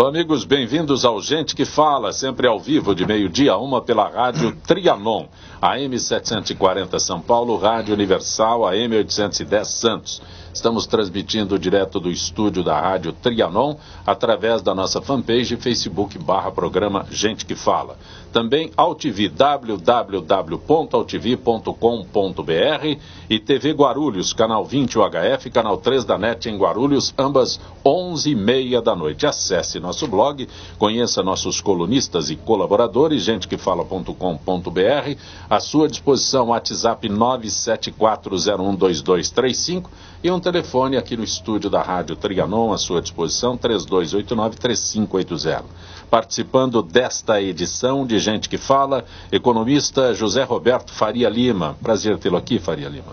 Alô, amigos, bem-vindos ao Gente que Fala, sempre ao vivo, de meio-dia a 1 pela rádio Trianon, AM 740 São Paulo, Rádio Universal, AM 810 Santos. Estamos transmitindo direto do estúdio da rádio Trianon, através da nossa fanpage Facebook/programa Gente que Fala. Também AltV, www.altv.com.br e TV Guarulhos, canal 20 UHF, canal 3 da NET em Guarulhos, ambas 11h30 da noite. Acesse nosso blog, conheça nossos colunistas e colaboradores, gentequefala.com.br, à sua disposição WhatsApp 974012235 e um telefone aqui no estúdio da rádio Trianon, à sua disposição 3289-3580. Participando desta edição de Gente que Fala, economista José Roberto Faria Lima. Prazer tê-lo aqui, Faria Lima.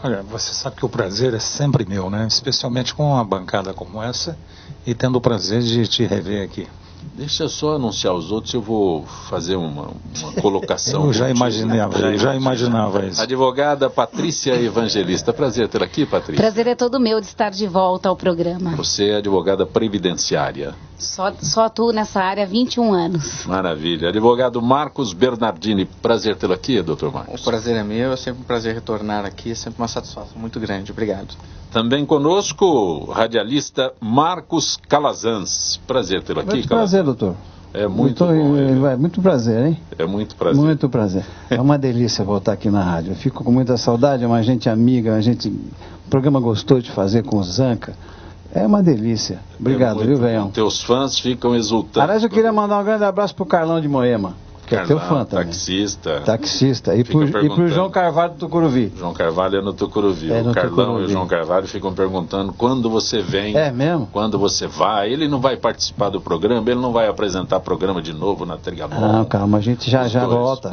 Olha, você sabe que o prazer é sempre meu, né? Especialmente com uma bancada como essa e tendo o prazer de te rever aqui. Deixa eu só anunciar os outros, eu vou fazer uma colocação. Eu já imaginava isso. Advogada Patrícia Evangelista. Prazer ter aqui, Patrícia. Prazer é todo meu de estar de volta ao programa. Você é advogada previdenciária. Só atuo nessa área há 21 anos. Maravilha. Advogado Marcos Bernardini. Prazer tê-lo aqui, doutor Marcos. O prazer é meu, é sempre um prazer retornar aqui, é sempre uma satisfação muito grande. Obrigado. Também conosco, radialista Marcos Calazans. Prazer tê-lo aqui, Muito prazer, doutor. É muito bom. Muito prazer, hein? É muito prazer. Muito prazer. É uma delícia voltar aqui na rádio. Eu fico com muita saudade, é uma gente amiga, um programa gostoso de fazer com o Zanca. É uma delícia. Obrigado, viu, velhão? Teus fãs ficam exultantes. Aliás, eu queria mandar um grande abraço pro Carlão de Moema, que é teu fã também. Taxista. E pro João Carvalho do Tucuruvi. João Carvalho é no Tucuruvi. O Carlão e o João Carvalho ficam perguntando quando você vem. É mesmo? Quando você vai. Ele não vai participar do programa, ele não vai apresentar programa de novo na Trianon. Não, calma, a gente já volta.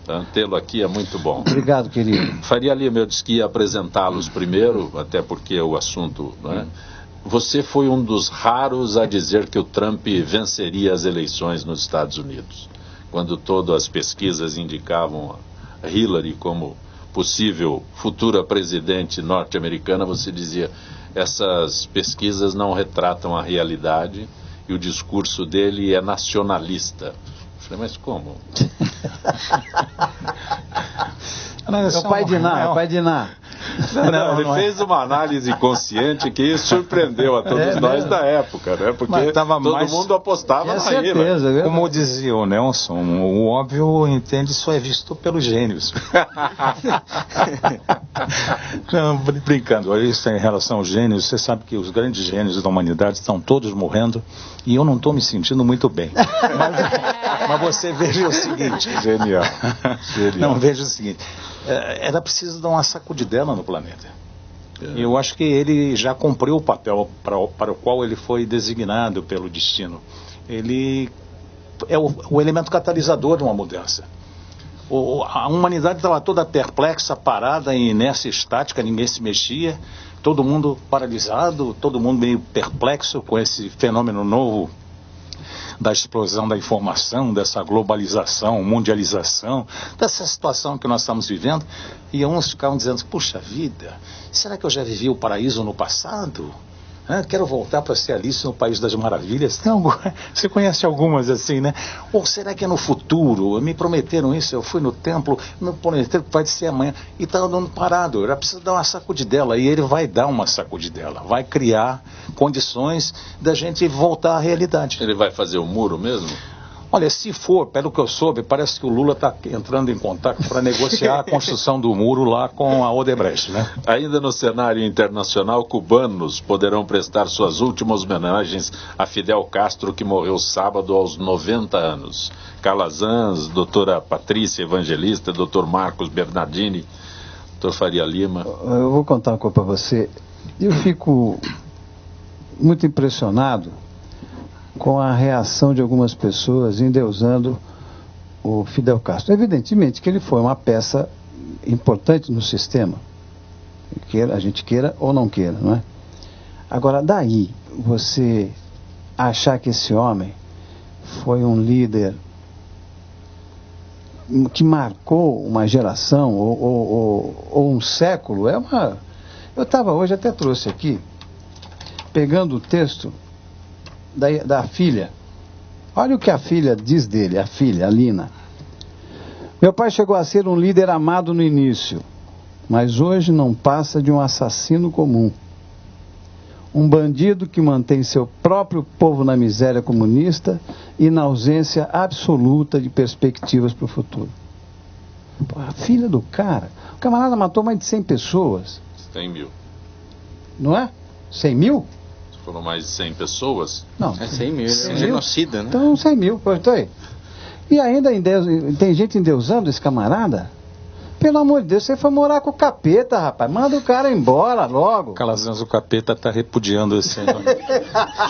Então, tê-lo aqui é muito bom. Obrigado, querido. Faria Lima, eu disse que ia apresentá-los primeiro, até porque o assunto... Né? Você foi um dos raros a dizer que o Trump venceria as eleições nos Estados Unidos. Quando todas as pesquisas indicavam a Hillary como possível futura presidente norte-americana, você dizia, essas pesquisas não retratam a realidade e o discurso dele é nacionalista. Eu falei, mas como? É o pai de Ná. Não, ele fez uma análise consciente que surpreendeu a todos nós da época, né? Porque todo mundo apostava na Hillary. Como dizia o Nelson, o óbvio entende só é visto pelos gênios. Não, brincando, isso em relação aos gênios, você sabe que os grandes gênios da humanidade estão todos morrendo e eu não estou me sentindo muito bem. Mas você veja o seguinte. Genial. Não, veja o seguinte. Era preciso dar uma sacudidela no planeta. Eu acho que ele já cumpriu o papel para o qual ele foi designado pelo destino. Ele é o elemento catalisador de uma mudança. A humanidade estava toda perplexa, parada, em inércia estática, ninguém se mexia, todo mundo paralisado, todo mundo meio perplexo com esse fenômeno novo da explosão da informação, dessa globalização, mundialização, dessa situação que nós estamos vivendo, e uns ficavam dizendo, puxa vida, será que eu já vivi o paraíso no passado? Quero voltar para ser Alice no País das Maravilhas. Não, você conhece algumas assim, né? Ou será que é no futuro? Me prometeram isso, eu fui no templo, me prometeram que vai ser amanhã. E está andando parado, era preciso dar uma sacudidela. E ele vai dar uma sacudidela, vai criar condições da gente voltar à realidade. Ele vai fazer o muro mesmo? Olha, se for, pelo que eu soube, parece que o Lula está entrando em contato para negociar a construção do muro lá com a Odebrecht, né? Ainda no cenário internacional, cubanos poderão prestar suas últimas homenagens a Fidel Castro, que morreu sábado aos 90 anos. Calazans, doutora Patrícia Evangelista, doutor Marcos Bernardini, doutor Faria Lima. Eu vou contar uma coisa para você. Eu fico muito impressionado com a reação de algumas pessoas endeusando o Fidel Castro. Evidentemente que ele foi uma peça importante no sistema, a gente queira ou não queira, não é? Agora, daí você achar que esse homem foi um líder que marcou uma geração ou um século, Eu estava hoje, até trouxe aqui, pegando o texto da filha. Olha o que a filha diz dele, a filha, a Lina. Meu pai chegou a ser um líder amado no início, mas hoje não passa de um assassino comum. Um bandido que mantém seu próprio povo na miséria comunista e na ausência absoluta de perspectivas para o futuro. Pô, a filha do cara, o camarada matou mais de 100 pessoas. 100 mil. Não é? 100 mil? Foram mais de 100 pessoas? Não. É 100 mil, 100 é um genocida, né? Então 100 mil, pronto aí. E ainda tem gente endeusando esse camarada? Pelo amor de Deus, você foi morar com o capeta, rapaz. Manda o cara embora logo. Calazans, o capeta está repudiando esse.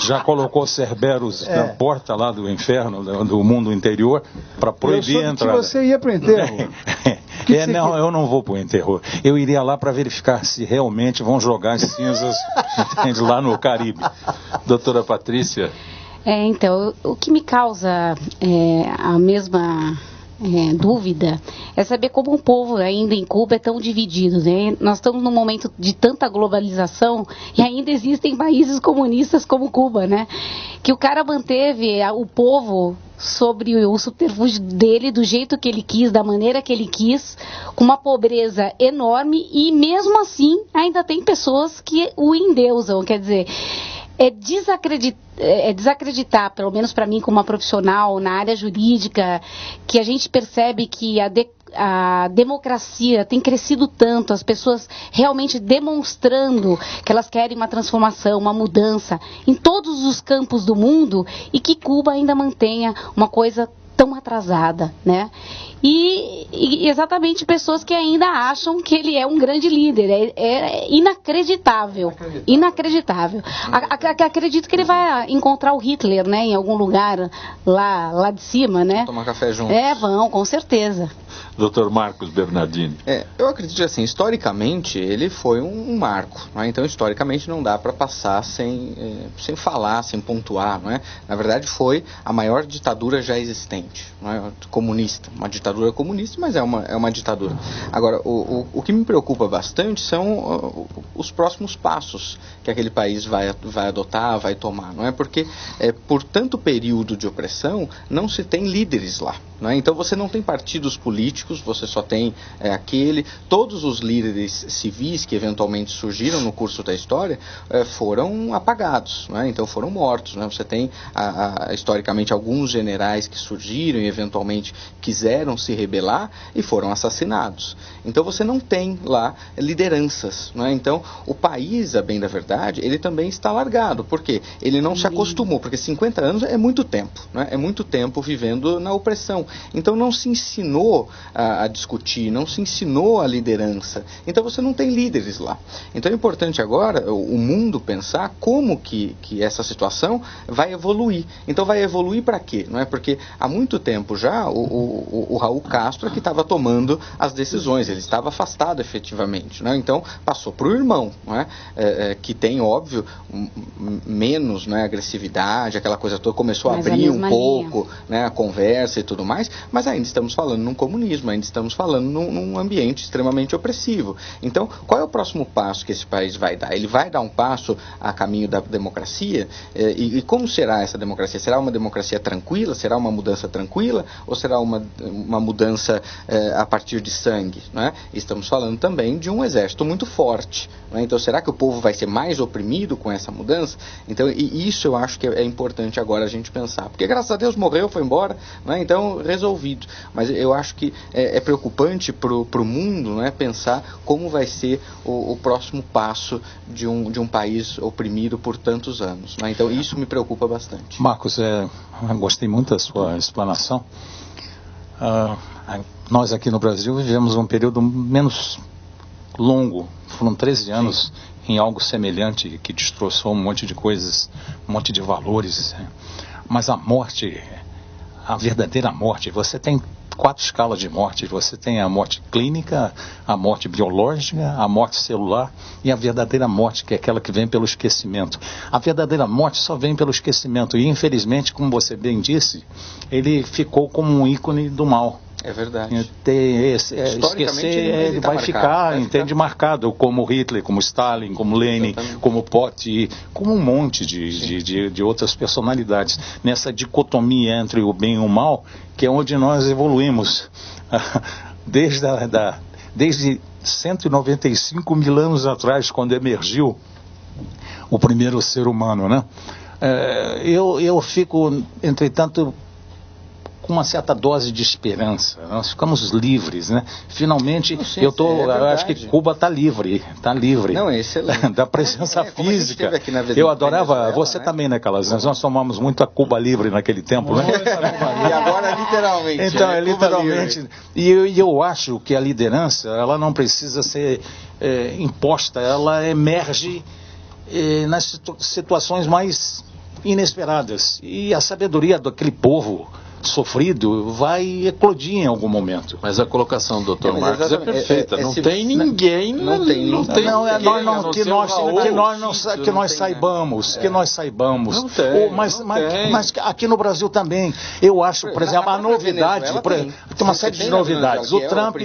Já colocou Cerberus na porta lá do inferno, do mundo interior, para proibir a entrada. Que você ia para o enterro. Não, eu não vou para o enterro. Eu iria lá para verificar se realmente vão jogar as cinzas entende, lá no Caribe. Doutora Patrícia? Então, o que me causa a mesma dúvida é saber como o povo ainda em Cuba é tão dividido, né? Nós estamos num momento de tanta globalização e ainda existem países comunistas como Cuba, né? Que o cara manteve o povo sobre o subterfúgio dele, do jeito que ele quis, da maneira que ele quis, com uma pobreza enorme e mesmo assim ainda tem pessoas que o endeusam, quer dizer... É desacreditar, pelo menos para mim como uma profissional na área jurídica, que a gente percebe que a democracia tem crescido tanto, as pessoas realmente demonstrando que elas querem uma transformação, uma mudança em todos os campos do mundo e que Cuba ainda mantenha uma coisa tão atrasada, né? E exatamente pessoas que ainda acham que ele é um grande líder. É inacreditável. Inacreditável. Acredito que ele vai encontrar o Hitler, né? Em algum lugar lá de cima, né? Tomar café juntos. Vão, com certeza. Dr. Marcos Bernardini. Eu acredito assim, historicamente ele foi um marco, né? Então historicamente não dá para passar sem falar, sem pontuar, não é? Na verdade foi a maior ditadura já existente, não é? Comunista, uma ditadura comunista, mas é uma ditadura. Agora, o que me preocupa bastante são os próximos passos que aquele país vai adotar, vai tomar, não é? Porque por tanto período de opressão não se tem líderes lá, não é? Então você não tem partidos políticos, você só tem todos os líderes civis que eventualmente surgiram no curso da história foram apagados, não é? Então foram mortos, não é? Você tem historicamente alguns generais que surgiram e eventualmente quiseram se rebelar e foram assassinados. Então você não tem lá lideranças, não é? Então o país, a bem da verdade, ele também está largado, porque ele não se acostumou, porque 50 anos é muito tempo, não é? É muito tempo vivendo na opressão. Então não se ensinou a discutir, não se ensinou a liderança. Então você não tem líderes lá. Então é importante agora o mundo pensar como que essa situação vai evoluir. Então vai evoluir para quê? Não é? Porque há muito tempo já o Raul Castro é que estava tomando as decisões, ele estava afastado efetivamente, não é? Então passou para o irmão, não é? Que tem, óbvio, menos, não é, agressividade, aquela coisa toda, começou a abrir um pouco, né, a conversa e tudo mais, mas ainda estamos falando num comunismo, ainda estamos falando num ambiente extremamente opressivo. Então, qual é o próximo passo que esse país vai dar? Ele vai dar um passo a caminho da democracia? E como será essa democracia? Será uma democracia tranquila? Será uma mudança tranquila? Ou será uma mudança a partir de sangue? Não é? Estamos falando também de um exército muito forte. Não é? Então, será que o povo vai ser mais oprimido com essa mudança? Então, e isso eu acho que é importante agora a gente pensar. Porque, graças a Deus, morreu, foi embora, não é? Então, resolvido. Mas eu acho que é preocupante para o mundo, não é, pensar como vai ser o próximo passo de um país oprimido por tantos anos, não é? Então isso me preocupa bastante. Marcos, gostei muito da sua explanação. Nós aqui no Brasil vivemos um período menos longo, foram 13 anos em algo semelhante que destroçou um monte de coisas, um monte de valores, mas a morte, a verdadeira morte, você tem 4 escalas de morte. Você tem a morte clínica, a morte biológica, a morte celular e a verdadeira morte, que é aquela que vem pelo esquecimento. A verdadeira morte só vem pelo esquecimento e, infelizmente, como você bem disse, ele ficou como um ícone do mal. É verdade. Esquecer, ele vai ficar, entende, marcado, como Hitler, como Stalin, como Lenin, exatamente, como Potty, como um monte de outras personalidades. Nessa dicotomia entre o bem e o mal, que é onde nós evoluímos. Desde 195 mil anos atrás, quando emergiu o primeiro ser humano, né? Eu fico, entretanto, com uma certa dose de esperança. Nós ficamos livres, né? Finalmente, eu acho que Cuba está livre. Não, é excelente. Da presença física. Eu adorava, você também, né, Calazans? Nós tomamos muito a Cuba livre naquele tempo, né? E agora, literalmente. Então, literalmente. E eu acho que a liderança, ela não precisa ser imposta, ela emerge nas situações mais inesperadas. E a sabedoria daquele povo sofrido vai eclodir em algum momento. Mas a colocação do Dr. Marcos é perfeita. Não tem ninguém. Não tem. Que nós saibamos. Não tem. Mas aqui no Brasil também. Eu acho, por exemplo, a novidade. Tem uma série de novidades. O Trump.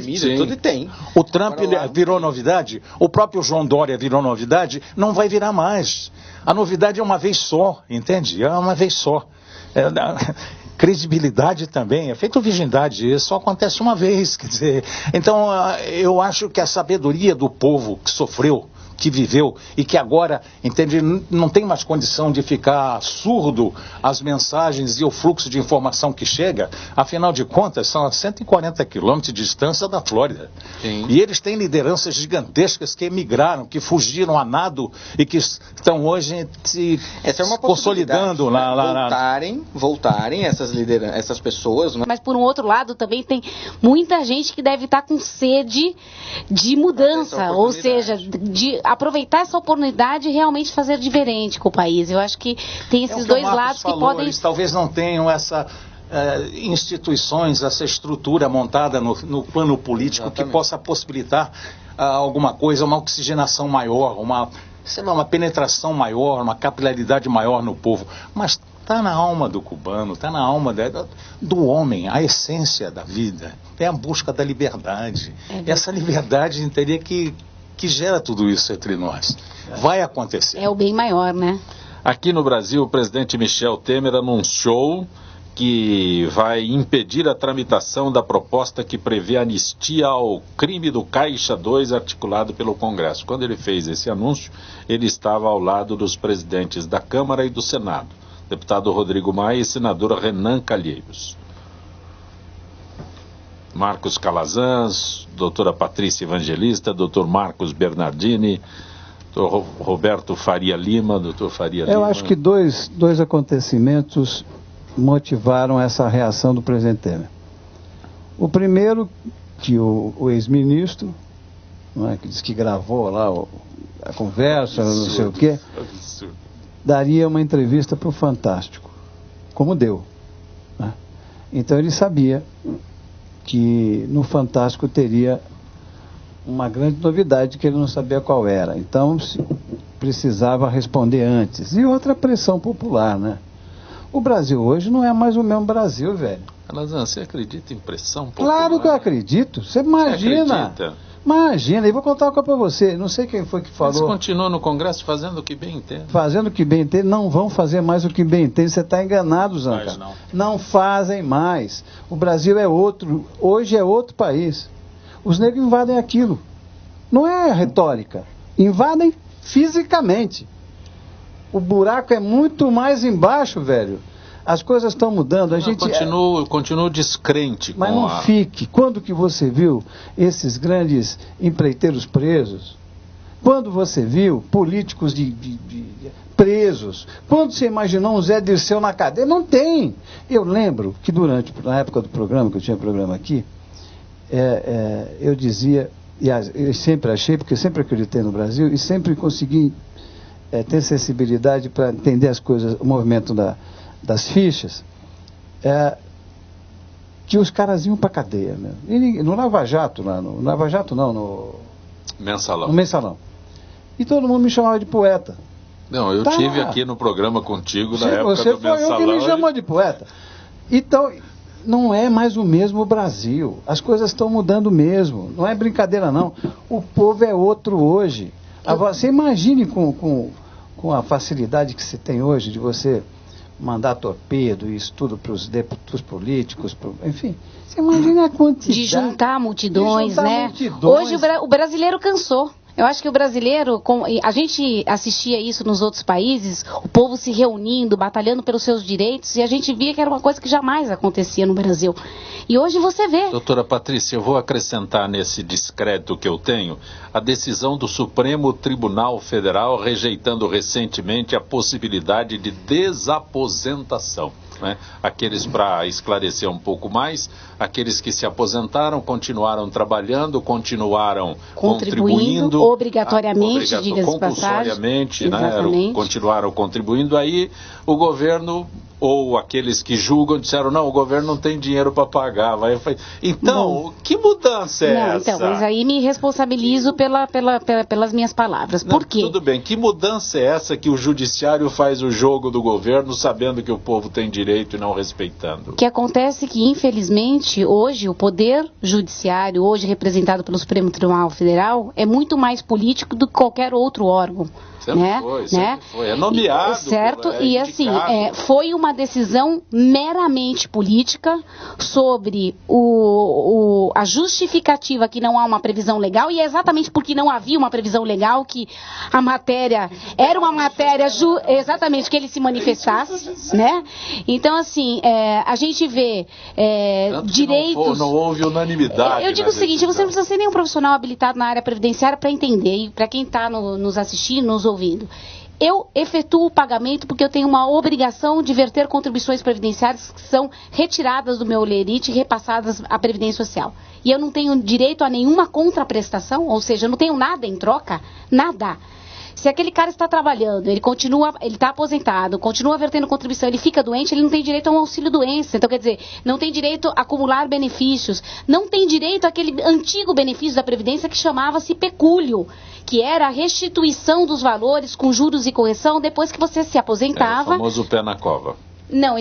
O Trump virou novidade. O próprio João Dória virou novidade. Não vai virar mais. A novidade é uma vez só, entende? É uma vez só. Credibilidade também, é feito virgindade, isso só acontece uma vez, quer dizer, então eu acho que a sabedoria do povo que sofreu, que viveu e que agora, entende, não tem mais condição de ficar surdo às mensagens e o fluxo de informação que chega, afinal de contas são a 140 quilômetros de distância da Flórida. Sim. E eles têm lideranças gigantescas que emigraram, que fugiram a nado e que estão hoje se consolidando voltarem essas pessoas. Né? Mas por um outro lado também tem muita gente que deve estar com sede de mudança, ou seja, de aproveitar essa oportunidade e realmente fazer diferente com o país. Eu acho que tem esses dois lados que podem... Eles talvez não tenham essa instituições, essa estrutura montada no plano político. Exatamente. Que possa possibilitar alguma coisa, uma oxigenação maior, uma penetração maior, uma capilaridade maior no povo. Mas está na alma do cubano, está na alma do homem, a essência da vida. É a busca da liberdade. Essa liberdade teria que gera tudo isso entre nós. Vai acontecer. É o bem maior, né? Aqui no Brasil, o presidente Michel Temer anunciou que vai impedir a tramitação da proposta que prevê anistia ao crime do Caixa 2 articulado pelo Congresso. Quando ele fez esse anúncio, ele estava ao lado dos presidentes da Câmara e do Senado, deputado Rodrigo Maia e senadora Renan Calheiros. Marcos Calazans, doutora Patrícia Evangelista, doutor Marcos Bernardini, doutor Roberto Faria Lima, doutor Faria Lima. Eu acho que dois acontecimentos motivaram essa reação do presidente Temer. O primeiro, que o ex-ministro, que disse que gravou lá a conversa, absurdo, não sei o quê, daria uma entrevista para o Fantástico, como deu. Né? Então ele sabia que no Fantástico teria uma grande novidade que ele não sabia qual era. Então precisava responder antes. E outra pressão popular, né? O Brasil hoje não é mais o mesmo Brasil, velho. Calazans, você acredita em pressão popular? Claro que eu acredito. Você imagina. Você acredita? Imagina, e vou contar uma coisa para você. Não sei quem foi que falou. Eles continuam no Congresso fazendo o que bem entende. Fazendo o que bem entende, não vão fazer mais o que bem entende. Você está enganado, Zanca. Não fazem mais. O Brasil é outro, hoje é outro país. Os negros invadem aquilo. Não é retórica. Invadem fisicamente. O buraco é muito mais embaixo, velho. As coisas estão mudando. Continuo descrente. Mas não fique. Quando que você viu esses grandes empreiteiros presos? Quando você viu políticos presos? Quando você imaginou um Zé Dirceu na cadeia? Não tem. Eu lembro que na época do programa, que eu tinha programa aqui, eu dizia, e eu sempre achei, porque sempre acreditei no Brasil, e sempre consegui ter sensibilidade para entender as coisas, o movimento das fichas, que os caras iam para cadeia mesmo. E no Lava Jato, no Lava Jato não, no Mensalão. E todo mundo me chamava de poeta. Não, eu tive aqui no programa contigo na época do Mensalão. Você foi eu que me chamou de poeta. Então, não é mais o mesmo Brasil. As coisas estão mudando mesmo. Não é brincadeira, não. O povo é outro hoje. Agora, você imagine com a facilidade que se tem hoje de você mandar torpedo e isso tudo para os políticos, enfim. Você imagina a quantidade. De juntar multidões, né? Multidões. Hoje o brasileiro cansou. Eu acho que o brasileiro, a gente assistia isso nos outros países, o povo se reunindo, batalhando pelos seus direitos, e a gente via que era uma coisa que jamais acontecia no Brasil. E hoje você vê. Doutora Patrícia, eu vou acrescentar nesse descrédito que eu tenho a decisão do Supremo Tribunal Federal rejeitando recentemente a possibilidade de desaposentação. Né? Aqueles, para esclarecer um pouco mais, aqueles que se aposentaram, continuaram trabalhando, continuaram contribuindo obrigatoriamente, diga-se de passagem. Compulsoriamente, né? Continuaram contribuindo. Aí o governo, ou aqueles que julgam, disseram, não, o governo não tem dinheiro para pagar. Então, que mudança é essa? Então, mas aí me responsabilizo pelas minhas palavras. Por quê? Tudo bem, que mudança é essa que o judiciário faz o jogo do governo sabendo que o povo tem direito e não respeitando? O que acontece é que, infelizmente, hoje o poder judiciário, hoje representado pelo Supremo Tribunal Federal, é muito mais político do que qualquer outro órgão. Sempre foi. É nomeado. Certo, e assim, foi uma decisão meramente política sobre a justificativa que não há uma previsão legal, e é exatamente porque não havia uma previsão legal que a matéria era uma matéria exatamente que ele se manifestasse, né? Então, assim, a gente vê direitos... Não houve unanimidade. Eu digo o seguinte, você não precisa ser nenhum profissional habilitado na área previdenciária para entender, e para quem está nos assistindo, nos ouvindo. Eu efetuo o pagamento porque eu tenho uma obrigação de verter contribuições previdenciárias que são retiradas do meu olerite e repassadas à Previdência Social. E eu não tenho direito a nenhuma contraprestação, ou seja, eu não tenho nada em troca, nada. Se aquele cara está trabalhando, ele está aposentado, continua vertendo contribuição, ele fica doente, ele não tem direito a um auxílio-doença. Então, quer dizer, não tem direito a acumular benefícios, não tem direito àquele antigo benefício da Previdência que chamava-se pecúlio, que era a restituição dos valores com juros e correção depois que você se aposentava. O famoso pé na cova. Não,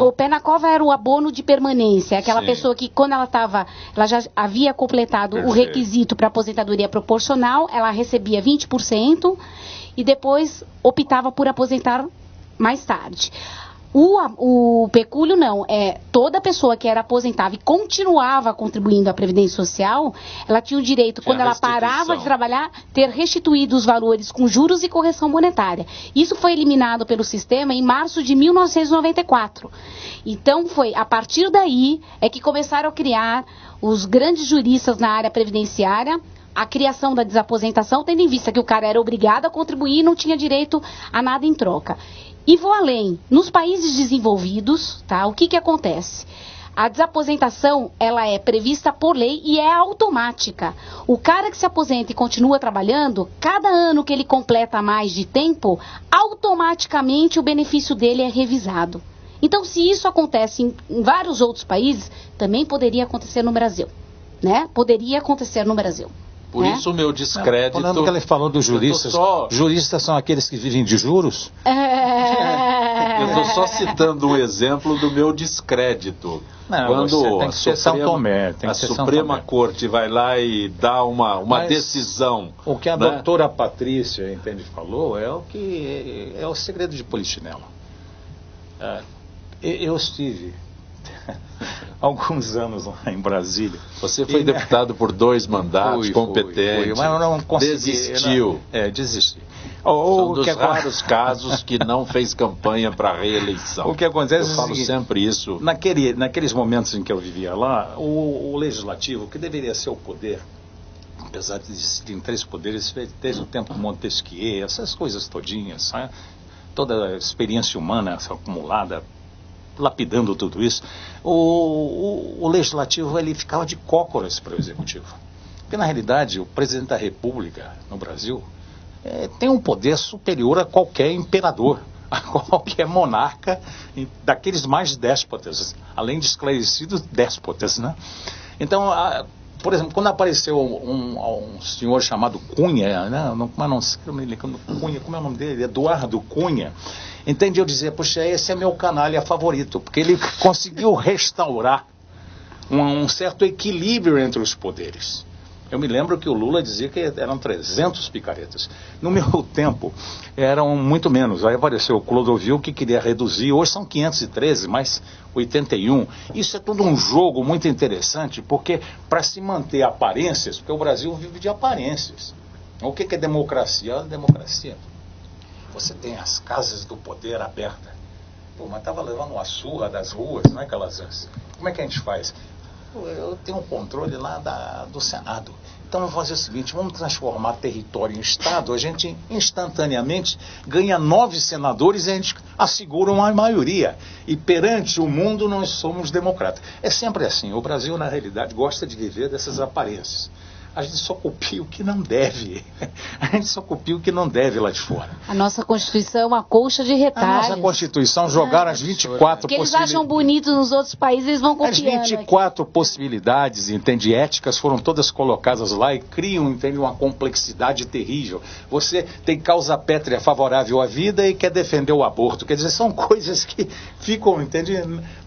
o pé na cova era o abono de permanência, aquela pessoa que quando ela já havia completado o requisito para aposentadoria proporcional, ela recebia 20% e depois optava por aposentar mais tarde. O pecúlio não, toda pessoa que era aposentada e continuava contribuindo à Previdência Social, ela tinha o direito, quando ela parava de trabalhar, ter restituído os valores com juros e correção monetária. Isso foi eliminado pelo sistema em março de 1994. Então, foi a partir daí que começaram a criar os grandes juristas na área previdenciária, a criação da desaposentação, tendo em vista que o cara era obrigado a contribuir e não tinha direito a nada em troca. E vou além, nos países desenvolvidos, o que acontece? A desaposentação, ela é prevista por lei e é automática. O cara que se aposenta e continua trabalhando, cada ano que ele completa mais de tempo, automaticamente o benefício dele é revisado. Então, se isso acontece em vários outros países, também poderia acontecer no Brasil, né? Poderia acontecer no Brasil. Por isso o meu descrédito... Quando ele falou dos juristas, juristas são aqueles que vivem de juros? Eu estou só citando um exemplo do meu descrédito. Quando a Suprema Corte vai lá e dá uma decisão... O que a doutora Patrícia falou é o segredo de Polichinelo. Eu estive... alguns anos lá em Brasília. Você foi deputado por 2 mandatos, competente, mas eu não consegui, desistiu. Desisti. São dos raros casos que não fez campanha para a reeleição. O que acontece eu falo sempre isso. Naqueles momentos em que eu vivia lá, o legislativo, que deveria ser o poder, apesar de existirem 3 poderes, desde o tempo de Montesquieu, essas coisas todinhas, né? Toda a experiência humana acumulada, lapidando tudo isso, o legislativo ele ficava de cócoras para o executivo. Porque, na realidade, o presidente da República no Brasil tem um poder superior a qualquer imperador, a qualquer monarca, daqueles mais déspotas, além de esclarecidos déspotas, né? Então, Por exemplo, quando apareceu um senhor chamado Cunha, né? Não sei Cunha, como é o nome dele? Eduardo Cunha. Entende? Eu dizia, poxa, esse é meu canalha favorito, porque ele conseguiu restaurar um certo equilíbrio entre os poderes. Eu me lembro que o Lula dizia que eram 300 picaretas. No meu tempo, eram muito menos. Aí apareceu o Clodovil, que queria reduzir. Hoje são 513, mais 81. Isso é tudo um jogo muito interessante, porque para se manter aparências, porque o Brasil vive de aparências. O que é democracia? Democracia. Você tem as casas do poder abertas. Pô, mas estava levando uma surra das ruas, não é, Calazans? Como é que a gente faz? Eu tenho um controle lá do Senado. Então vamos fazer o seguinte, vamos transformar território em Estado, a gente instantaneamente ganha 9 senadores e a gente assegura uma maioria. E perante o mundo nós somos democratas. É sempre assim, o Brasil na realidade gosta de viver dessas aparências. A gente só copia o que não deve. A gente só copia o que não deve lá de fora. A nossa Constituição é uma colcha de retalhos. A nossa Constituição jogaram as 24 que eles acham bonito nos outros países, eles vão copiando. As 24 possibilidades, entende, éticas, foram todas colocadas lá e criam, entende, uma complexidade terrível. Você tem causa pétrea favorável à vida e quer defender o aborto. Quer dizer, são coisas que ficam, entende,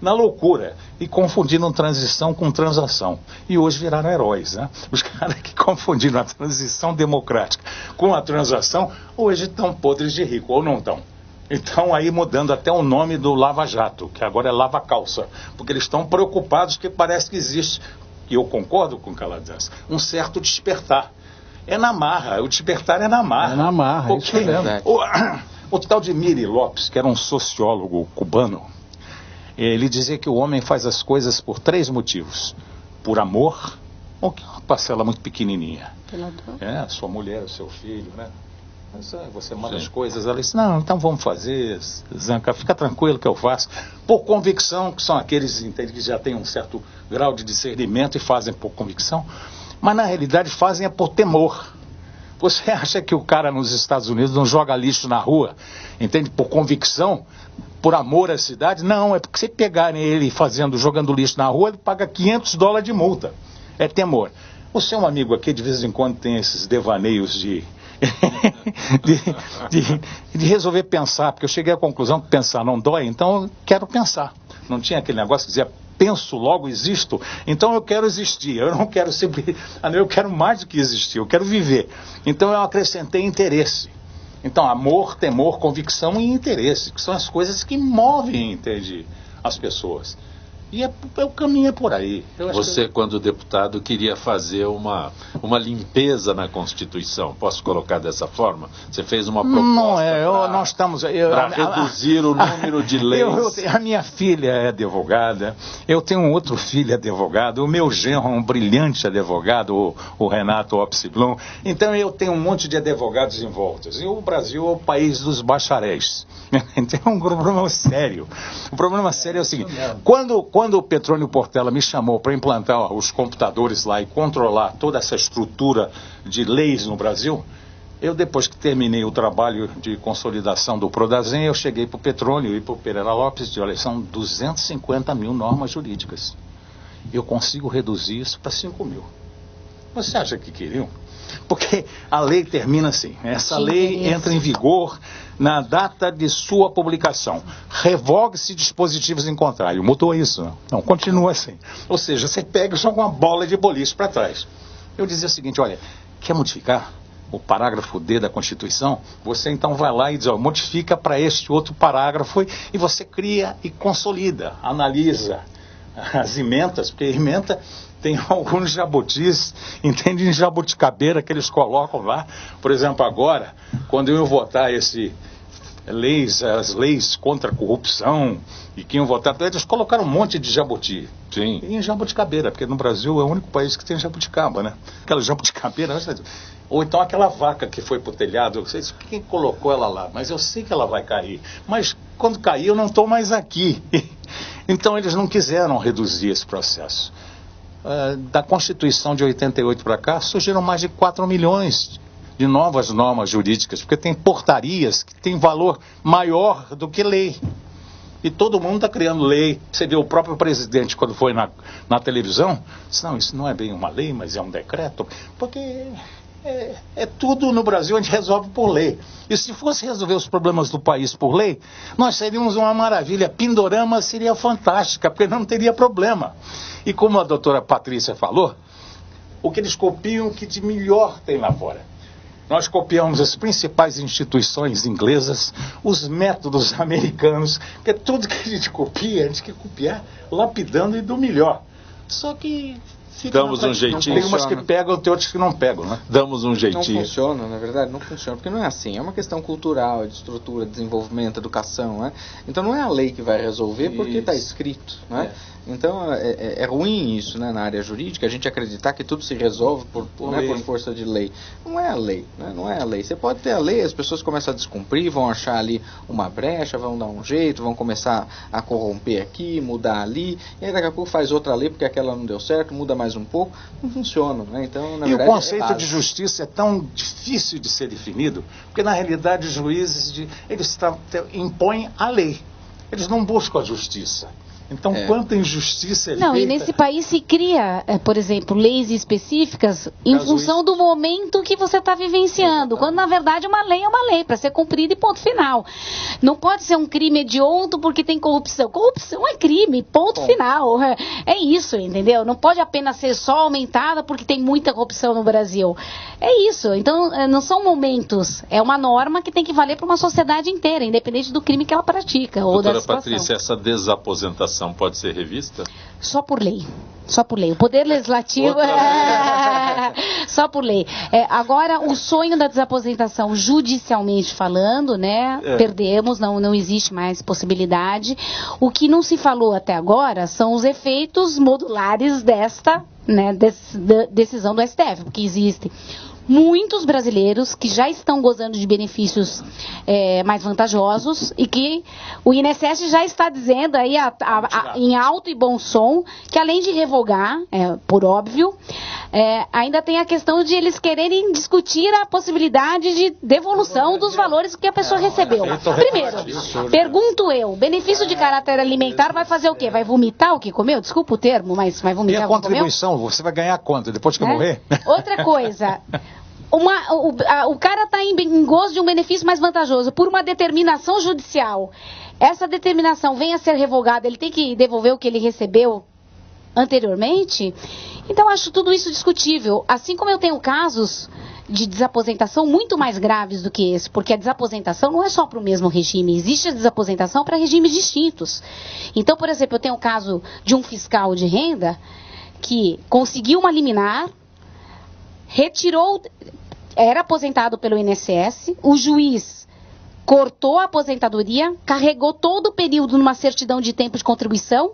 na loucura. E confundindo transição com transação. E hoje viraram heróis, né? Os caras que confundiram a transição democrática com a transação, hoje estão podres de rico, ou não estão. Então aí mudando até o nome do Lava Jato, que agora é Lava Calça, porque eles estão preocupados que parece que existe, e eu concordo com o Calazans, um certo despertar. É na marra, o despertar é na marra. É na marra, isso é verdade. O tal de Miri Lopes, que era um sociólogo cubano, ele dizia que o homem faz as coisas por 3 motivos. Por amor, ou que é uma parcela muito pequenininha. Pela dor. É, sua mulher, o seu filho, né? Mas, você manda as coisas, ela diz, não, então vamos fazer, Zanca, fica tranquilo que eu faço. Por convicção, que são aqueles, entende, que já têm um certo grau de discernimento e fazem por convicção, mas na realidade fazem é por temor. Você acha que o cara nos Estados Unidos não joga lixo na rua, entende, por convicção, por amor à cidade? Não, é porque se pegarem ele jogando lixo na rua, ele paga $500 de multa. É temor. O seu amigo aqui de vez em quando tem esses devaneios de resolver pensar, porque eu cheguei à conclusão que pensar não dói, então eu quero pensar. Não tinha aquele negócio que dizia, penso, logo existo, então eu quero existir, eu não quero sempre, eu quero mais do que existir, eu quero viver. Então eu acrescentei interesse. Então amor, temor, convicção e interesse, que são as coisas que movem, entende, as pessoas. E o caminho é por aí. Você, quando deputado, queria fazer uma limpeza na Constituição. Posso colocar dessa forma? Você fez uma proposta nós estamos... para reduzir o número de leis. A minha filha é advogada, eu tenho um outro filho advogado, o meu genro é um brilhante advogado, o Renato Opsi-Blum. Então eu tenho um monte de advogados em volta. E o Brasil é o país dos bacharéis. Então é um problema sério. O problema sério é o seguinte, quando o Petrônio Portela me chamou para implantar os computadores lá e controlar toda essa estrutura de leis no Brasil, eu, depois que terminei o trabalho de consolidação do Prodazem, eu cheguei para o Petrônio e para o Pereira Lopes e disse, olha, são 250 mil normas jurídicas. Eu consigo reduzir isso para 5 mil. Você acha que queriam? Porque a lei termina assim, essa lei entra em vigor na data de sua publicação. Revogue-se dispositivos em contrário. Mudou isso? Não, continua assim. Ou seja, você pega e joga uma bola de boliche para trás. Eu dizia o seguinte, olha, quer modificar o parágrafo D da Constituição? Você então vai lá e diz, ó, modifica para este outro parágrafo e você cria e consolida, analisa as emendas, porque emenda tem alguns jabutis, entende, em jabuticabeira que eles colocam lá. Por exemplo, agora, quando eu votar as leis contra a corrupção, e que iam votar, eles colocaram um monte de jabuti. Sim. Em jabuticabeira, porque no Brasil é o único país que tem jabuticaba, né? Aquela jabuticabeira, ou então aquela vaca que foi pro telhado, eu sei quem colocou ela lá, mas eu sei que ela vai cair. Mas quando cair eu não estou mais aqui. Então eles não quiseram reduzir esse processo. Da Constituição de 88 para cá, surgiram mais de 4 milhões de novas normas jurídicas, porque tem portarias que têm valor maior do que lei. E todo mundo está criando lei. Você vê o próprio presidente, quando foi na televisão, disse, não, isso não é bem uma lei, mas é um decreto. Porque é tudo no Brasil, a gente resolve por lei. E se fosse resolver os problemas do país por lei, nós seríamos uma maravilha. Pindorama seria fantástica, porque não teria problema. E como a doutora Patrícia falou, o que eles copiam, o que de melhor tem lá fora. Nós copiamos as principais instituições inglesas, os métodos americanos, porque tudo que a gente copia, a gente quer copiar lapidando e do melhor. Só que... Damos um jeitinho. Tem umas que pegam, tem outras que não pegam, né? Damos um jeitinho. Não funciona, na verdade, não funciona, porque não é assim. É uma questão cultural, de estrutura, desenvolvimento, educação, né? Então não é a lei que vai resolver porque está escrito, né? Então é ruim isso, né, na área jurídica, a gente acreditar que tudo se resolve por força de lei. Não é a lei, né? Não é a lei. Você pode ter a lei, as pessoas começam a descumprir, vão achar ali uma brecha, vão dar um jeito, vão começar a corromper aqui, mudar ali, e aí daqui a pouco faz outra lei porque aquela não deu certo, muda mais um pouco, não funciona, né? Então, na verdade, o conceito de justiça é tão difícil de ser definido, porque na realidade os juízes eles impõem a lei, eles não buscam a justiça. Então, quanta injustiça é feita... Não, e nesse país se cria, por exemplo, leis específicas em função do momento que você está vivenciando, quando na verdade uma lei é uma lei, para ser cumprida e ponto final. Não pode ser um crime hediondo porque tem corrupção. Corrupção é crime, ponto final. É isso, entendeu? Não pode apenas ser só aumentada porque tem muita corrupção no Brasil. É isso. Então, não são momentos. É uma norma que tem que valer para uma sociedade inteira, independente do crime que ela pratica ou da situação. Doutora Patrícia, essa desaposentação pode ser revista? Só por lei. Só por lei. O Poder Legislativo só por lei. Agora, o sonho da desaposentação, judicialmente falando, né? Perdemos, não existe mais possibilidade. O que não se falou até agora são os efeitos modulares desta, né, decisão do STF, porque existem muitos brasileiros que já estão gozando de benefícios mais vantajosos e que o INSS já está dizendo aí em alto e bom som que além de revogar, por óbvio, ainda tem a questão de eles quererem discutir a possibilidade de devolução dos valores que a pessoa recebeu. Primeiro, pergunto eu, benefício de caráter alimentar vai fazer o quê? Vai vomitar o que comeu? Desculpa o termo, mas vai vomitar o que comeu? E a contribuição, você vai ganhar quanto depois que morrer? Outra coisa... o cara está em gozo de um benefício mais vantajoso por uma determinação judicial. Essa determinação vem a ser revogada, ele tem que devolver o que ele recebeu anteriormente. Então, acho tudo isso discutível. Assim como eu tenho casos de desaposentação muito mais graves do que esse, porque a desaposentação não é só para o mesmo regime, existe a desaposentação para regimes distintos. Então, por exemplo, eu tenho o caso de um fiscal de renda que conseguiu uma liminar, retirou, era aposentado pelo INSS, o juiz cortou a aposentadoria, carregou todo o período numa certidão de tempo de contribuição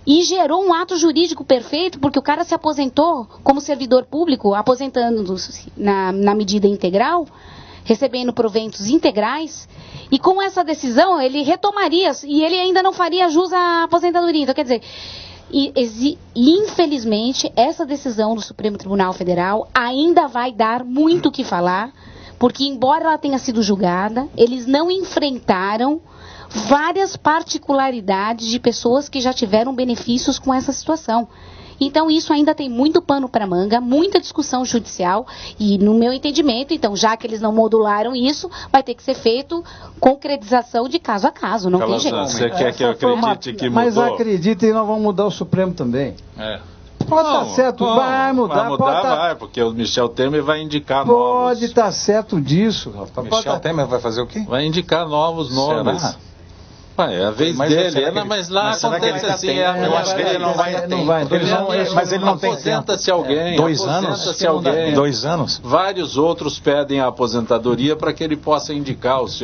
e gerou um ato jurídico perfeito, porque o cara se aposentou como servidor público, aposentando-se na medida integral, recebendo proventos integrais, e com essa decisão ele retomaria, e ele ainda não faria jus à aposentadoria. Então, quer dizer... E, infelizmente, essa decisão do Supremo Tribunal Federal ainda vai dar muito o que falar, porque, embora ela tenha sido julgada, eles não enfrentaram várias particularidades de pessoas que já tiveram benefícios com essa situação. Então, isso ainda tem muito pano para manga, muita discussão judicial e, no meu entendimento, então, já que eles não modularam isso, vai ter que ser feito concretização de caso a caso, não tem jeito. Você quer que eu acredite que mudou? Mas acredite, nós vamos mudar o Supremo também. Pode estar certo, vai mudar. Vai, porque o Michel Temer vai indicar novos. Pode estar certo disso, rapaz. Michel Temer vai fazer o quê? Vai indicar novos nomes. Será? É a vez dele, mas lá acontece assim. Eu acho que ele não vai. Mas ele não tem. Aposenta-se alguém. 2 anos? 2 anos? Vários outros pedem a aposentadoria para que ele possa indicar os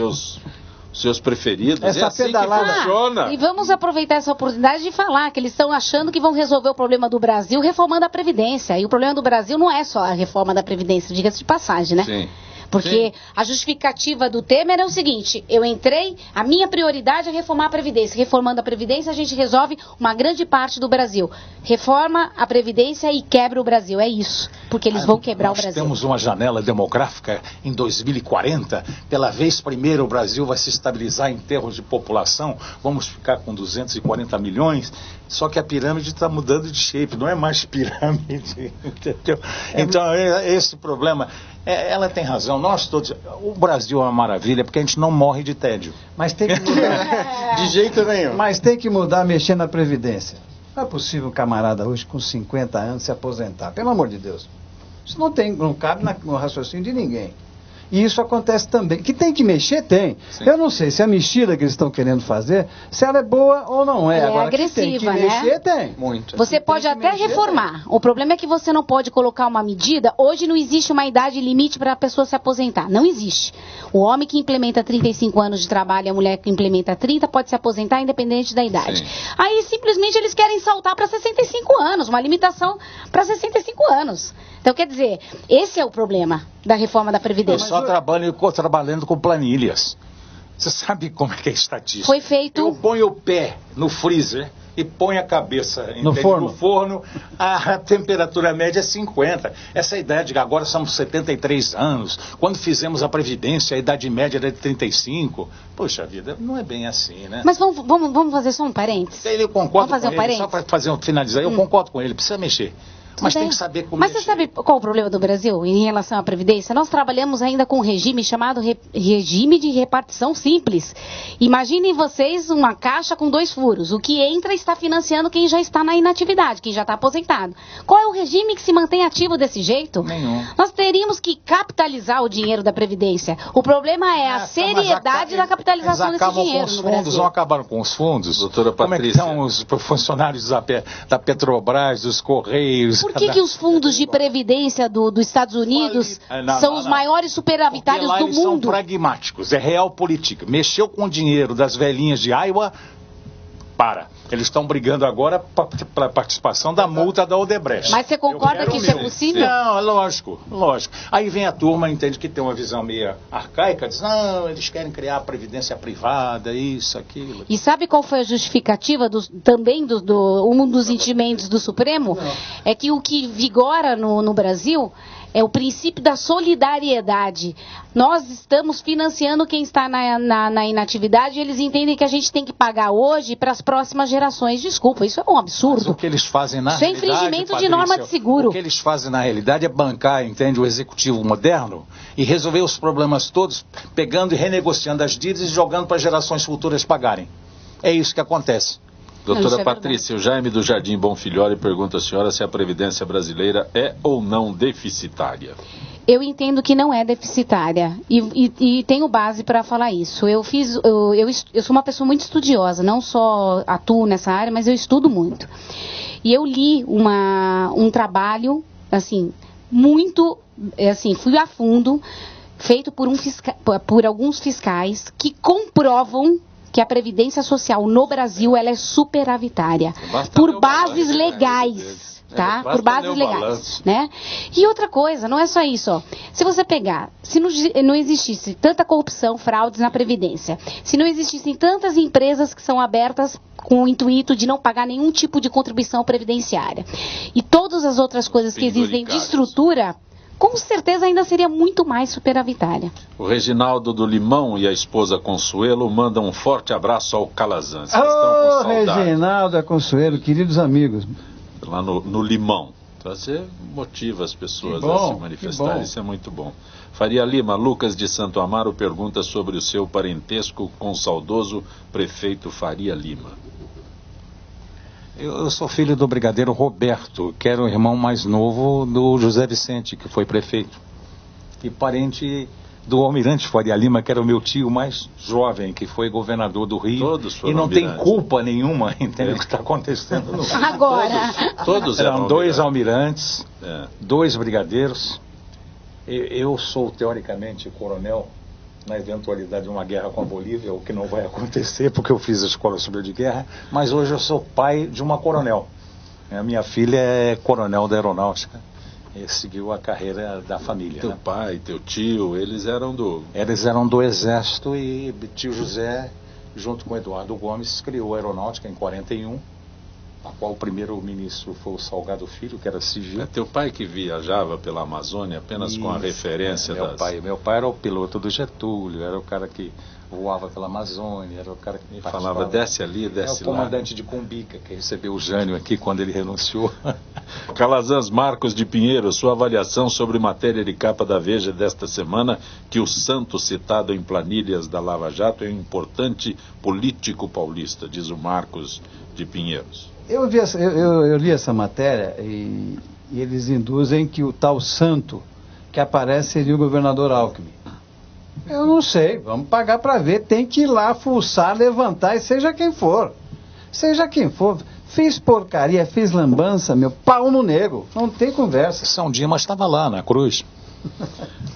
seus preferidos. Essa é assim pedalada que funciona. E vamos aproveitar essa oportunidade de falar que eles estão achando que vão resolver o problema do Brasil reformando a Previdência. E o problema do Brasil não é só a reforma da Previdência, diga-se de passagem, né? Sim. Porque a justificativa do Temer é o seguinte: eu entrei, a minha prioridade é reformar a Previdência. Reformando a Previdência, a gente resolve uma grande parte do Brasil. Reforma a Previdência e quebra o Brasil. É isso. Porque eles vão quebrar o Brasil. Nós temos uma janela demográfica em 2040. Pela vez primeira, o Brasil vai se estabilizar em termos de população. Vamos ficar com 240 milhões. Só que a pirâmide está mudando de shape, não é mais pirâmide, entendeu? Então, esse problema, ela tem razão, nós todos, o Brasil é uma maravilha, porque a gente não morre de tédio. Mas tem que mudar. De jeito nenhum. Mas tem que mudar, mexer na Previdência. Não é possível um camarada hoje com 50 anos se aposentar, pelo amor de Deus. Isso não cabe no raciocínio de ninguém. E isso acontece também. Que tem que mexer, tem. Sim. Eu não sei se a mexida que eles estão querendo fazer, se ela é boa ou não é. Ela agora, é agressiva, que tem que mexer, tem. Muito. Você pode até reformar. O problema é que você não pode colocar uma medida. Hoje não existe uma idade limite para a pessoa se aposentar. Não existe. O homem que implementa 35 anos de trabalho e a mulher que implementa 30 pode se aposentar independente da idade. Sim. Aí simplesmente eles querem saltar para 65 anos. Uma limitação para 65 anos. Então, quer dizer, esse é o problema da reforma da Previdência. Eu só trabalhando com planilhas. Você sabe como é que é estatística? Foi feito... Eu ponho o pé no freezer e ponho a cabeça no forno, a temperatura média é 50. Essa ideia de que agora somos 73 anos, quando fizemos a Previdência, a idade média era de 35. Poxa vida, não é bem assim, né? Mas vamos fazer só um parênteses? Eu concordo vamos fazer com ele, só para finalizar, eu concordo com ele, precisa mexer. Mas tem que saber como Mas você sabe qual é o problema do Brasil em relação à Previdência? Nós trabalhamos ainda com um regime chamado regime de repartição simples. Imaginem vocês uma caixa com 2 furos. O que entra está financiando quem já está na inatividade, quem já está aposentado. Qual é o regime que se mantém ativo desse jeito? Nenhum. Nós teríamos que capitalizar o dinheiro da Previdência. O problema é a seriedade da capitalização desse dinheiro no Brasil. Não acabaram com os fundos? Doutora Como Patrícia. Como é que estão os funcionários da Petrobras, dos Correios? Por que os fundos de previdência dos Estados Unidos são os maiores superavitários do mundo? Eles são pragmáticos, é realpolitik. Mexeu com o dinheiro das velhinhas de Iowa, eles estão brigando agora para a participação da multa da Odebrecht. Mas você concorda que isso é possível? Não, lógico. Aí vem a turma, entende que tem uma visão meio arcaica, diz, não, eles querem criar a previdência privada, isso, aquilo. E sabe qual foi a justificativa também um dos entendimentos do Supremo? Não. É que o que vigora no Brasil é o princípio da solidariedade. Nós estamos financiando quem está na inatividade e eles entendem que a gente tem que pagar hoje para as próximas gerações. Desculpa, isso é um absurdo. Mas o que eles fazem na realidade, isso é infringimento de norma de seguro. O que eles fazem na realidade é bancar, entende, o executivo moderno e resolver os problemas todos, pegando e renegociando as dívidas e jogando para gerações futuras pagarem. É isso que acontece. Doutora Patrícia, o Jaime do Jardim Bonfilhori pergunta à senhora se a Previdência brasileira é ou não deficitária. Eu entendo que não é deficitária e tenho base para falar isso. Eu sou uma pessoa muito estudiosa, não só atuo nessa área, mas eu estudo muito. E eu li um trabalho, assim, fui a fundo, feito por alguns fiscais que comprovam que a Previdência Social no Brasil ela é superavitária por bases legais, tá? Por bases legais, né? E outra coisa, não é só isso, ó. Se você pegar, se não existisse tanta corrupção, fraudes na Previdência, se não existissem tantas empresas que são abertas com o intuito de não pagar nenhum tipo de contribuição previdenciária e todas as outras coisas que existem de estrutura, com certeza ainda seria muito mais superavitária. O Reginaldo do Limão e a esposa Consuelo mandam um forte abraço ao Calazans. Ô, Reginaldo e Consuelo, queridos amigos. Lá no Limão. Você motiva as pessoas a se manifestarem, isso é muito bom. Faria Lima, Lucas de Santo Amaro pergunta sobre o seu parentesco com o saudoso prefeito Faria Lima. Eu sou filho do brigadeiro Roberto, que era o irmão mais novo do José Vicente, que foi prefeito. E parente do almirante Faria Lima, que era o meu tio mais jovem, que foi governador do Rio. Todos foram e não almirantes. Tem culpa nenhuma, entende o que está acontecendo no Rio. Agora. Todos eram 2 almirantes, 2 brigadeiros. Eu sou, teoricamente, coronel, na eventualidade de uma guerra com a Bolívia, o que não vai acontecer, porque eu fiz a Escola Superior de Guerra, mas hoje eu sou pai de uma coronel. A minha filha é coronel da aeronáutica. seguiu a carreira da família. Teu pai, teu tio, eles eram do... Eles eram do Exército e tio José, junto com Eduardo Gomes, criou a Aeronáutica em 41, a qual o primeiro-ministro foi o Salgado Filho, que era civil. É teu pai que viajava pela Amazônia apenas com a referência Meu pai era o piloto do Getúlio, era o cara que voava pela Amazônia, era o cara que falava, desce ali, desce lá. É o comandante de Cumbica, que recebeu o Jânio aqui quando ele renunciou. Calazans Marcos de Pinheiro, sua avaliação sobre matéria de capa da Veja desta semana, que o santo citado em planilhas da Lava Jato é um importante político paulista, diz o Marcos de Pinheiros. Eu li essa matéria e eles induzem que o tal santo que aparece seria o governador Alckmin. Eu não sei, vamos pagar para ver, tem que ir lá fuçar, levantar e seja quem for. Seja quem for, fez porcaria, fez lambança, meu pau no nego, não tem conversa. São Dimas estava lá na cruz.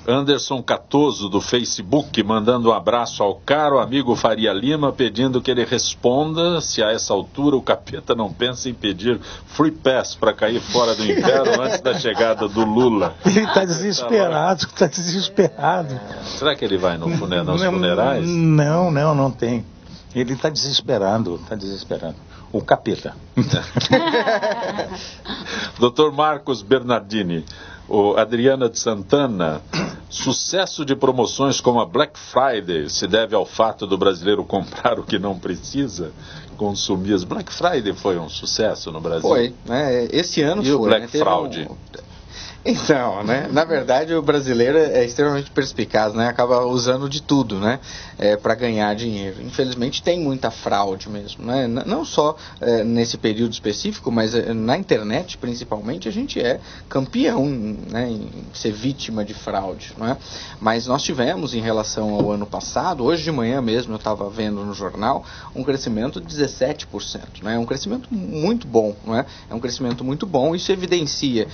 Anderson Catoso, do Facebook, mandando um abraço ao caro amigo Faria Lima, pedindo que ele responda se a essa altura o capeta não pensa em pedir free pass para cair fora do inferno antes da chegada do Lula. Ele está desesperado, está desesperado. Será que ele vai nos funerais? Não tem. Ele está desesperado, O capeta. Dr. Marcos Bernardini, o Adriana de Santana, sucesso de promoções como a Black Friday se deve ao fato do brasileiro comprar o que não precisa, consumir. As Black Friday foi um sucesso no Brasil? Foi, né? Esse ano e foi. O Black Fraud? Então, né? Na verdade, o brasileiro é extremamente perspicaz, né? Acaba usando de tudo, né? Para ganhar dinheiro. Infelizmente, tem muita fraude mesmo, né? Não só nesse período específico, mas na internet, principalmente, a gente é campeão, né? Em ser vítima de fraude, né? Mas nós tivemos, em relação ao ano passado, hoje de manhã mesmo, eu estava vendo no jornal, um crescimento de 17%, né? É um crescimento muito bom, né? É um crescimento muito bom. Isso evidencia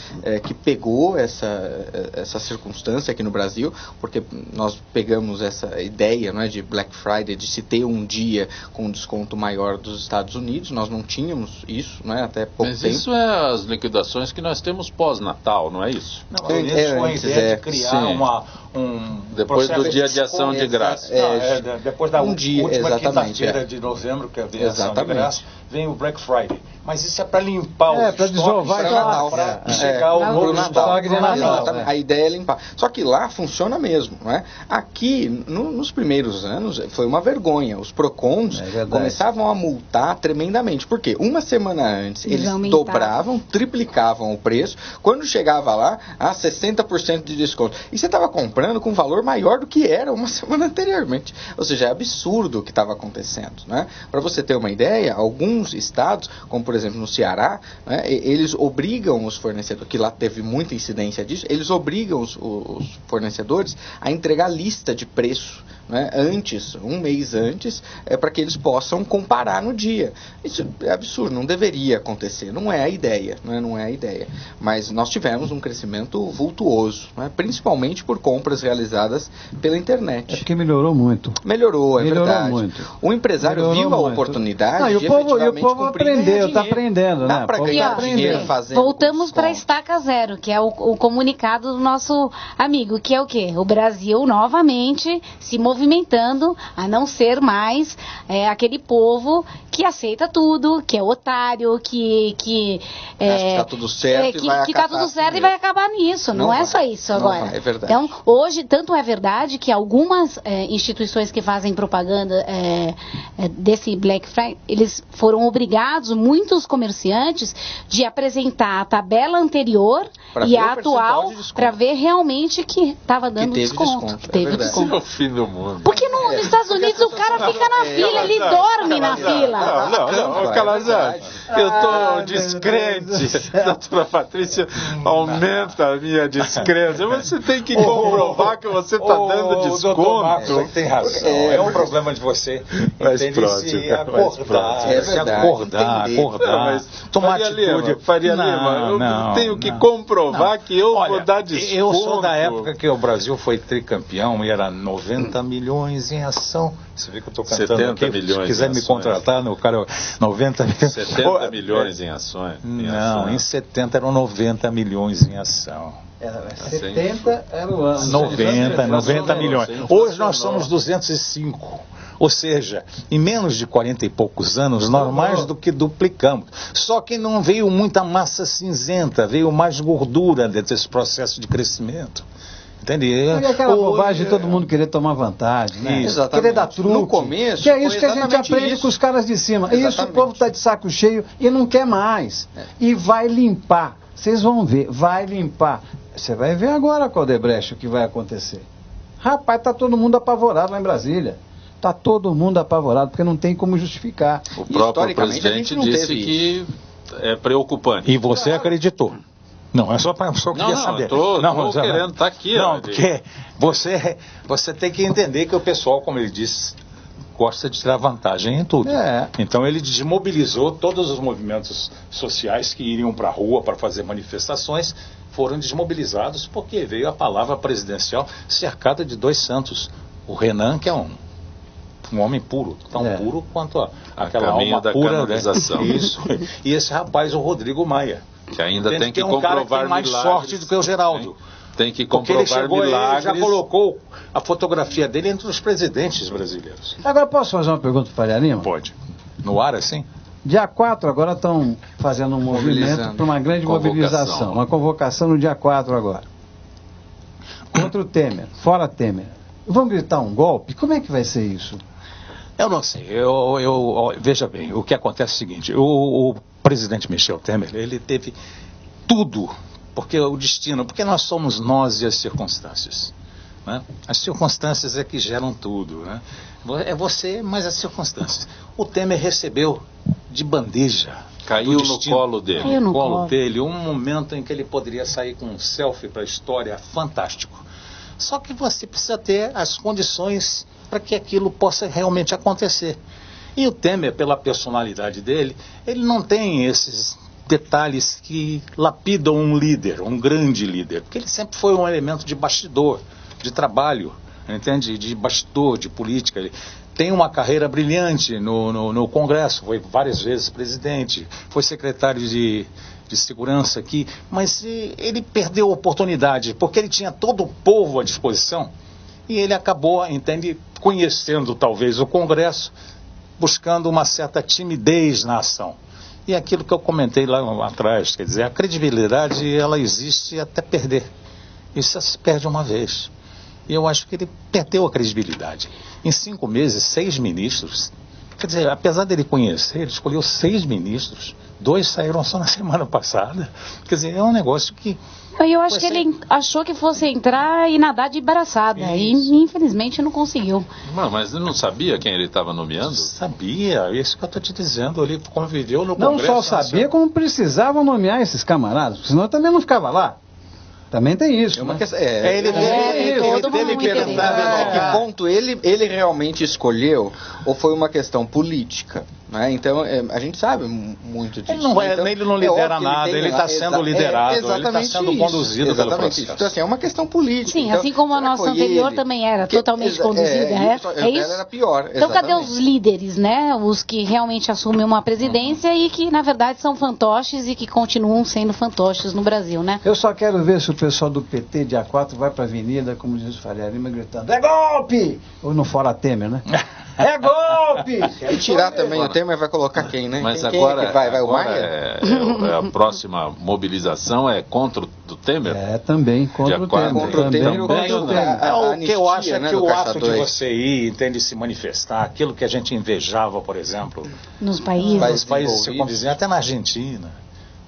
que pegou essa circunstância aqui no Brasil, porque nós pegamos essa ideia, né, de Black Friday, de se ter um dia com um desconto maior dos Estados Unidos. Nós não tínhamos isso, né, até pouco tempo. Mas isso é as liquidações que nós temos pós-Natal, não é isso? Não, foi a ideia de criar depois do dia de ação de graça. Depois da última quinta-feira de novembro, que é a ação de graça, vem o Black Friday. Mas isso é para limpar os para desovar para chegar ao novo Natal. A ideia é limpar. Só que lá funciona mesmo, não é? Aqui, nos primeiros anos, foi uma vergonha. Os PROCONs começavam a multar tremendamente. Por quê? Uma semana antes, eles dobravam, triplicavam o preço. Quando chegava lá, 60% de desconto. E você estava comprando com um valor maior do que era uma semana anteriormente. Ou seja, é absurdo o que estava acontecendo, né? Para você ter uma ideia, alguns estados, como por exemplo no Ceará, né, eles obrigam os fornecedores, que lá teve muita incidência disso, eles obrigam os fornecedores a entregar lista de preço, né, antes, um mês antes, para que eles possam comparar no dia. Isso é absurdo, não deveria acontecer, não é a ideia, né, não é a ideia. Mas nós tivemos um crescimento vultuoso, né, principalmente por compras realizadas pela internet. É porque melhorou muito. Melhorou verdade. Muito. O empresário viu a oportunidade de efetivamente cumprir, aprendeu, está aprendendo, né? Dá para ganhar dinheiro fazendo. Voltamos para a estaca zero, que é o comunicado do nosso amigo, que é o quê? O Brasil novamente se movimentando a não ser mais aquele povo que aceita tudo, que é otário, que acha que está tudo certo e vai acabar nisso. Não é só isso agora. É verdade. Então, hoje, tanto é verdade que algumas instituições que fazem propaganda desse Black Friday, eles foram obrigados, muitos comerciantes, de apresentar a tabela anterior e a atual para ver realmente que estava dando desconto. Que teve desconto. Isso é o fim do mundo. Porque nos Estados Unidos o cara fica na fila, ele dorme na fila. Não, Calazans, eu estou descrente. Doutora Patrícia, aumenta a minha descrença. Você tem que comprovar que você está dando desconto. Marcos, tem razão. É um problema de você se acordar. Faria Lima, eu tenho que comprovar comprovar que eu vou dar desconto. Eu sou da época que o Brasil foi tricampeão e era 90 milhões em ação. Você vê que eu estou cantando 70 aqui. milhões Se quiser em me ações. contratar, no cara 90 milhões. 70 milhões em ações. Não, em 70 eram 90 milhões em ação. Era 70 era o ano. 90 milhões. Hoje nós somos 205. Ou seja, em menos de 40 e poucos anos, nós mais do que duplicamos. Só que não veio muita massa cinzenta, veio mais gordura dentro desse processo de crescimento. Entendeu? E aquela bobagem de todo mundo querer tomar vantagem, né? Exatamente. Querer dar truque. No começo, que é isso foi que a gente exatamente aprende isso. com os caras de cima. Isso, o Exatamente. povo está de saco cheio e não quer mais. E vai limpar. Vocês vão ver, vai limpar. Você vai ver agora com o Odebrecht o que vai acontecer. Rapaz, tá todo mundo apavorado lá em Brasília. Tá todo mundo apavorado, porque não tem como justificar. O próprio Historicamente, a presidente gente não disse teve que é preocupante. E você acreditou. Não, é só para só queria saber. Tô querendo estar aqui. Não, ó, porque você tem que entender que o pessoal, como ele disse, gosta de tirar vantagem em tudo. É. Então ele desmobilizou todos os movimentos sociais que iriam para a rua para fazer manifestações, foram desmobilizados porque veio a palavra presidencial cercada de dois santos. O Renan, que é um homem puro, tão puro quanto aquela caminho alma da pura, canonização. né? Isso. E esse rapaz, o Rodrigo Maia. Que ainda Entende? tem que é um cara comprovar que tem mais milagres. sorte do que o Geraldo. Tem que Porque ele comprovar chegou milagres. e já colocou a fotografia dele entre os presidentes brasileiros. Agora, posso fazer uma pergunta para o Faria Lima? Pode. No ar, assim? Dia 4 agora estão fazendo um movimento Mobilizando. para uma grande Convocação. mobilização. Uma convocação no dia 4 agora. Contra o Temer, fora Temer. Vamos gritar um golpe? Como é que vai ser isso? Eu não sei. Veja bem, o que acontece é o seguinte: o presidente Michel Temer, ele teve tudo, porque nós somos nós e as circunstâncias. Né? As circunstâncias é que geram tudo. Né? É você, mas as circunstâncias. O Temer recebeu de bandeja. Caiu do no destino. colo dele. Caiu no colo colo. dele, um momento em que ele poderia sair com um selfie para a história fantástico. Só que você precisa ter as condições para que aquilo possa realmente acontecer. E o Temer, pela personalidade dele, ele não tem esses detalhes que lapidam um líder, um grande líder, porque ele sempre foi um elemento de bastidor, de trabalho, entende? De bastidor, de política. Ele tem uma carreira brilhante no Congresso, foi várias vezes presidente, foi secretário de segurança aqui, mas ele perdeu a oportunidade, porque ele tinha todo o povo à disposição, e ele acabou, entende, conhecendo talvez o Congresso, buscando uma certa timidez na ação. E aquilo que eu comentei lá atrás, quer dizer, a credibilidade, ela existe até perder. Isso se perde uma vez. E eu acho que ele perdeu a credibilidade. Em 5 meses, 6 ministros. Quer dizer, apesar dele conhecer, ele escolheu 6 ministros. 2 saíram só na semana passada. Quer dizer, é um negócio que... Eu acho que ele achou que fosse entrar e nadar de braçada. E infelizmente não conseguiu. Não, mas ele não sabia quem ele estava nomeando? Sabia, isso que eu estou te dizendo. Ele conviveu no Não Congresso. só sabia, como precisava nomear esses camaradas, porque senão também não ficava lá. Também tem isso. É uma né? questão, Ele todo teve mundo que interesse. até que ponto ele realmente escolheu ou foi uma questão política? Né? Então, a gente sabe muito disso. Ele não, né? Então, ele não lidera óbvio que nada, ele tem está sendo liderado, ele está exatamente sendo isso, conduzido pelo exatamente processo. isso. Então, assim, é uma questão política. Sim, Então, assim como a será que nossa foi anterior ele? também era Que- totalmente conduzida. É isso? Era pior. Então cadê exatamente. os líderes, né? Os que realmente assumem uma presidência e que, na verdade, são fantoches e que continuam sendo fantoches no Brasil, né? Eu só quero ver se o pessoal do PT, dia 4, vai para a avenida, como diz o Faria Lima, gritando: é golpe! Ou no Fora Temer, né? É golpe! E tirar também o Temer vai colocar quem, né? Mas quem agora, é que vai o agora Maia? a próxima mobilização é contra o do Temer? É, também, contra Dia o 4. Temer. Contra o também, Temer e o contra resto o da- Temer. O que eu acho é né, que do o Caixa ato de 2. você ir, entende, se manifestar, aquilo que a gente invejava, por exemplo, Nos países. nos países envolvidos. circunvizinhos, até na Argentina.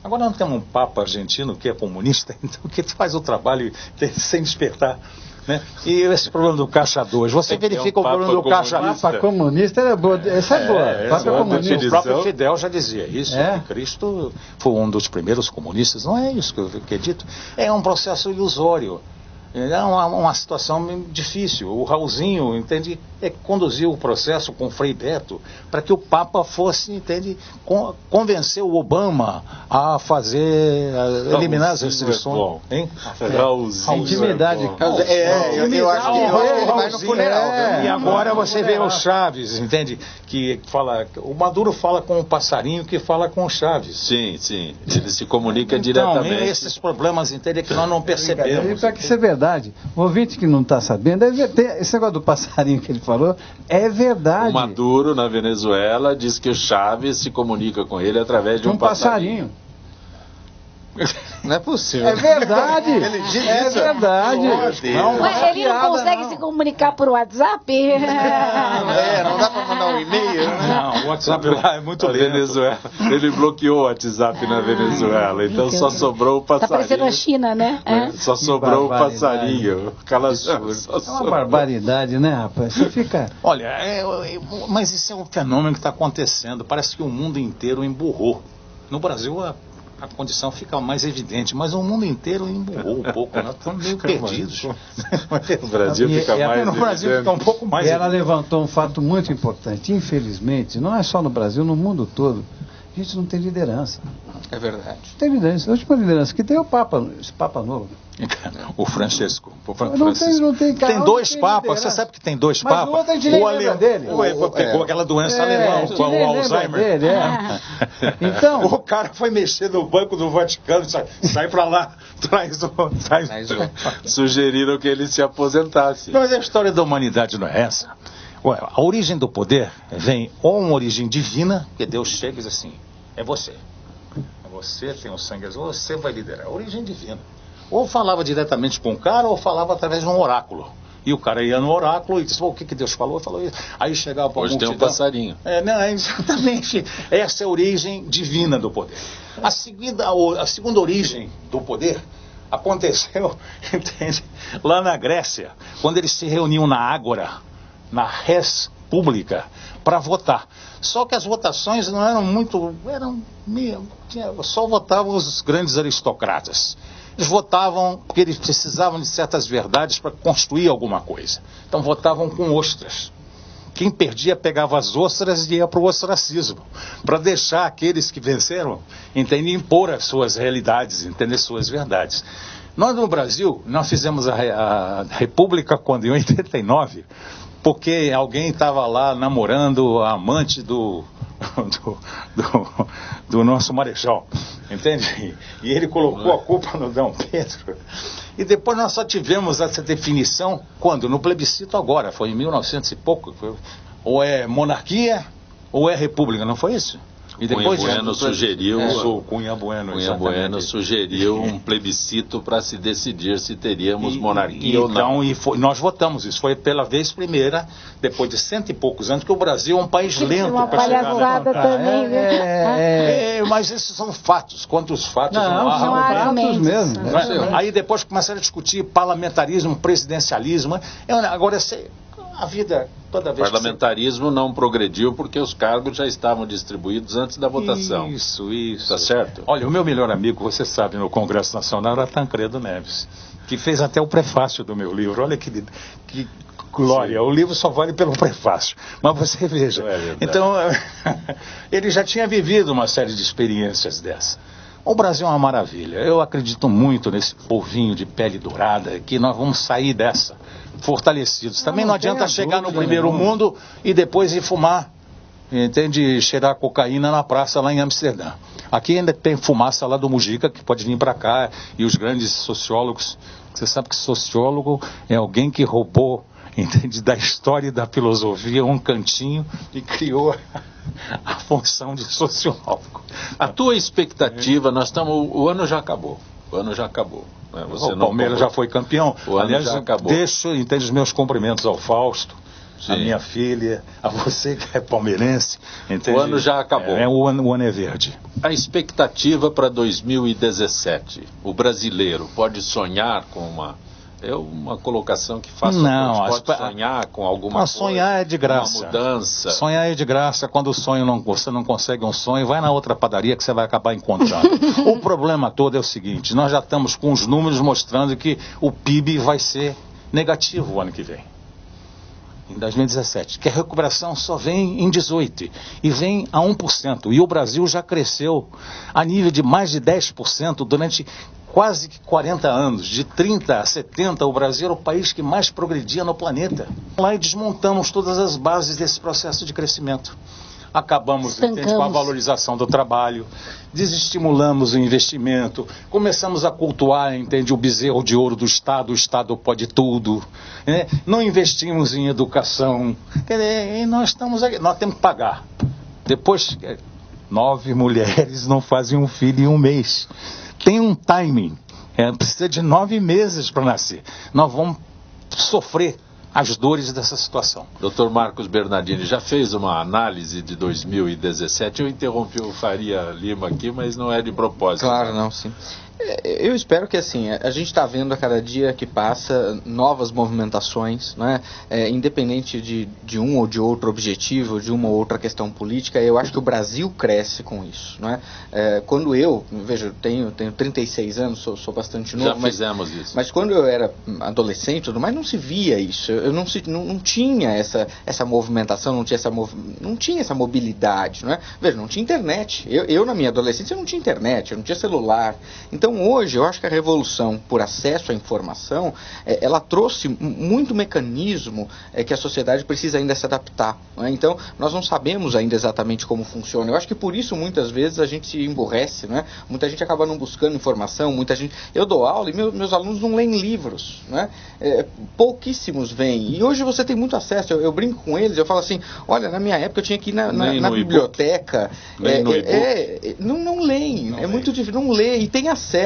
Agora não temos um Papa argentino que é comunista, então que faz o trabalho sem despertar. Né? E esse problema do Caixa 2, você Tem que ter verifica um o problema do Papa Caixa comunista. Papa comunista era boa. Essa é boa. Papa boa, comunista. O próprio Fidel já dizia isso, É? que Cristo foi um dos primeiros comunistas. Não é isso que é dito. É um processo ilusório. É uma situação difícil. O Raulzinho, entende, conduziu o processo com o Frei Beto para que o Papa fosse, entende, convencer o Obama a eliminar as restrições. Raulzinho. A intimidade. Eu acho que ele vai no funeral. E agora você vê o Chaves, entende, que fala, o Maduro fala com o passarinho que fala com o Chaves. Sim, ele se comunica Então, diretamente. esses problemas, entende, que nós não percebemos. Para que isso é verdade. O ouvinte que não está sabendo, esse negócio do passarinho que ele falou, é verdade. O Maduro, na Venezuela, diz que o Chaves se comunica com ele através de um passarinho. Não é possível. É verdade. Ele diz é isso? verdade. Ué, ele não consegue se comunicar por WhatsApp? Não dá para mandar um e-mail, né? Não, o WhatsApp lá é muito A lento. Venezuela, ele bloqueou o WhatsApp na Venezuela, então só sobrou o Tá passarinho. parecendo a China, né? Só sobrou o barbaridade. passarinho. É uma barbaridade, né, rapaz? Você fica... Olha, mas isso é um fenômeno que está acontecendo. Parece que o mundo inteiro emburrou. No Brasil, a condição fica mais evidente, mas o mundo inteiro emburrou um pouco. Nós estamos meio perdidos. O Brasil fica mais No Brasil fica um pouco mais Ela evidente. levantou um fato muito importante. Infelizmente, não é só no Brasil, no mundo todo, a gente não tem liderança. É verdade. Não tem liderança. A última liderança que tem é o Papa, esse Papa novo. O Francisco. Não tem cara, Tem dois não tem papas. liderança. Você sabe que tem dois Mas papas? o outro a gente nem lembra dele. Pegou aquela doença alemã, a com gente nem o lembra Alzheimer. dele, Então, O cara foi mexer no Banco do Vaticano, sai pra lá, traz. Sugeriram que ele se aposentasse. Mas a história da humanidade não é essa. Ué, a origem do poder vem ou uma origem divina, que Deus chega e diz assim, é você. Você tem o sangue azul, você vai liderar. A origem divina. Ou falava diretamente com o cara, ou falava através de um oráculo. E o cara ia no oráculo e disse, o que Deus falou? Ele falou isso. Aí chegava para Hoje tem um passarinho. Exatamente. Essa é a origem divina do poder. A segunda origem do poder aconteceu, entende? Lá na Grécia, quando eles se reuniam na Ágora, na res pública, para votar. Só que as votações não eram muito... só votavam os grandes aristocratas. Eles votavam porque eles precisavam de certas verdades para construir alguma coisa. Então votavam com ostras. Quem perdia pegava as ostras e ia para o ostracismo, para deixar aqueles que venceram, entende, impor as suas realidades, entender suas verdades. Nós no Brasil, nós fizemos a República quando em 89, porque alguém estava lá namorando a amante do nosso marechal, entende? E ele colocou a culpa no Dom Pedro. E depois nós só tivemos essa definição quando? No plebiscito agora, foi em 1900 e pouco. Ou é monarquia ou é república, não foi isso? E depois Cunha Bueno sugeriu, Cunha Bueno, Cunha Bueno sugeriu um plebiscito para se decidir se teríamos monarquia ou não. Nós votamos isso, foi pela vez primeira, depois de 100 e poucos anos, que o Brasil é um país lento Uma para chegar palhaçada também, né? mas esses são fatos, quantos fatos não há? são há fatos argumentos. mesmo. Não é? Aí depois começaram a discutir parlamentarismo, presidencialismo. Agora, a vida, toda vez Parlamentarismo não progrediu porque os cargos já estavam distribuídos antes da votação. Isso. Tá certo? Olha, o meu melhor amigo, você sabe, no Congresso Nacional era Tancredo Neves, que fez até o prefácio do meu livro. Olha que glória. Sim. O livro só vale pelo prefácio. Mas você veja. Então, ele já tinha vivido uma série de experiências dessa. O Brasil é uma maravilha. Eu acredito muito nesse povinho de pele dourada, que nós vamos sair dessa fortalecidos. Também não adianta chegar no primeiro mundo e depois ir fumar, entende? Cheirar cocaína na praça lá em Amsterdã. Aqui ainda tem fumaça lá do Mujica, que pode vir para cá, e os grandes sociólogos. Você sabe que sociólogo é alguém que roubou, entende, da história e da filosofia um cantinho e criou a função de sociólogo. A tua expectativa, o ano já acabou. O ano já acabou. Né? O Palmeiras já foi campeão. O ano Aliás, já acabou. Entende, os meus cumprimentos ao Fausto, a minha filha, a você que é palmeirense. Entende? O ano já acabou. O ano é verde. A expectativa para 2017. O brasileiro pode sonhar com uma É uma colocação que faz não, pode sonhar com alguma coisa. Sonhar é de graça. Uma mudança. Sonhar é de graça. Quando o sonho você não consegue um sonho, vai na outra padaria que você vai acabar encontrando. O problema todo é o seguinte, nós já estamos com os números mostrando que o PIB vai ser negativo o ano que vem. Em 2017, que a recuperação só vem em 18 e vem a 1%. E o Brasil já cresceu a nível de mais de 10% durante quase 40 anos. De 30 a 70, o Brasil era o país que mais progredia no planeta. Lá desmontamos todas as bases desse processo de crescimento. Acabamos com a valorização do trabalho, desestimulamos o investimento, começamos a cultuar, o bezerro de ouro do Estado, o Estado pode tudo, né? Não investimos em educação, e nós estamos aqui, nós temos que pagar. Depois, 9 mulheres não fazem um filho em um mês. Tem um timing, precisa de 9 meses para nascer. Nós vamos sofrer as dores dessa situação. Dr. Marcos Bernardini já fez uma análise de 2017. Eu interrompi o Faria Lima aqui, mas não é de propósito. Claro, não, sim. Eu espero que assim, a gente está vendo a cada dia que passa novas movimentações, né? Independente de um ou de outro objetivo, de uma ou outra questão política, eu acho que o Brasil cresce com isso, né? Quando veja, tenho 36 anos, sou bastante novo. Já fizemos isso. Mas quando eu era adolescente, tudo mais, não se via isso. Eu não tinha essa movimentação, não tinha essa mobilidade, né? Veja, não tinha internet. Eu na minha adolescência não tinha internet, eu não tinha celular. Então hoje eu acho que a revolução por acesso à informação, ela trouxe muito mecanismo que a sociedade precisa ainda se adaptar, né? Então nós não sabemos ainda exatamente como funciona. Eu acho que por isso muitas vezes a gente se emburrece, né? Muita gente acaba não buscando informação, eu dou aula e meus alunos não leem livros, né? Pouquíssimos vêm. E hoje você tem muito acesso. Eu brinco com eles, eu falo assim, olha, na minha época eu tinha que ir na biblioteca. Não leem, é muito difícil, não lê e tem acesso.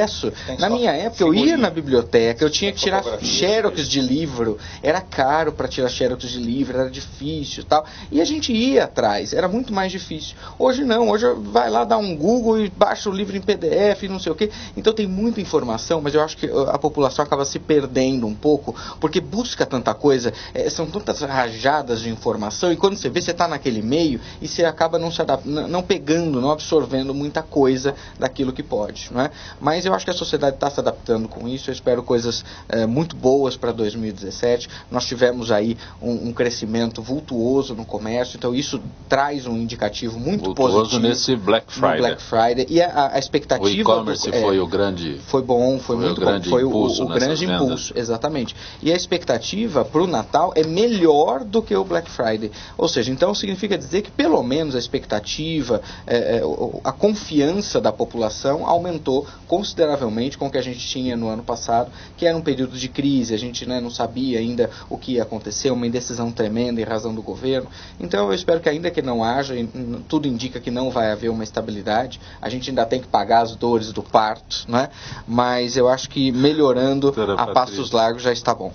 Na minha época eu ia na biblioteca, eu tinha que tirar xerox de livro, era caro para tirar xerox de livro, era difícil e tal, e a gente ia atrás, era muito mais difícil. Hoje não, hoje vai lá, dá um Google e baixa o livro em PDF, não sei o que, então tem muita informação, mas eu acho que a população acaba se perdendo um pouco, porque busca tanta coisa, são tantas rajadas de informação, e quando você vê, você está naquele meio, e você acaba não pegando, não absorvendo muita coisa daquilo que pode, não é? Mas eu acho que a sociedade está se adaptando com isso. Eu espero coisas muito boas para 2017. Nós tivemos aí um crescimento vultuoso no comércio, então isso traz um indicativo muito positivo nesse Black Friday. E a expectativa... O e-commerce foi o grande... Foi bom, foi muito bom. Foi o grande impulso, vendas. exatamente. E a expectativa para o Natal é melhor do que o Black Friday. Ou seja, então significa dizer que pelo menos a expectativa, a confiança da população aumentou consideravelmente com o que a gente tinha no ano passado, que era um período de crise, a gente não sabia ainda o que ia acontecer, uma indecisão tremenda em razão do governo. Então eu espero que ainda que não haja, tudo indica que não vai haver uma estabilidade, a gente ainda tem que pagar as dores do parto, né? Mas eu acho que melhorando a passos largos já está bom.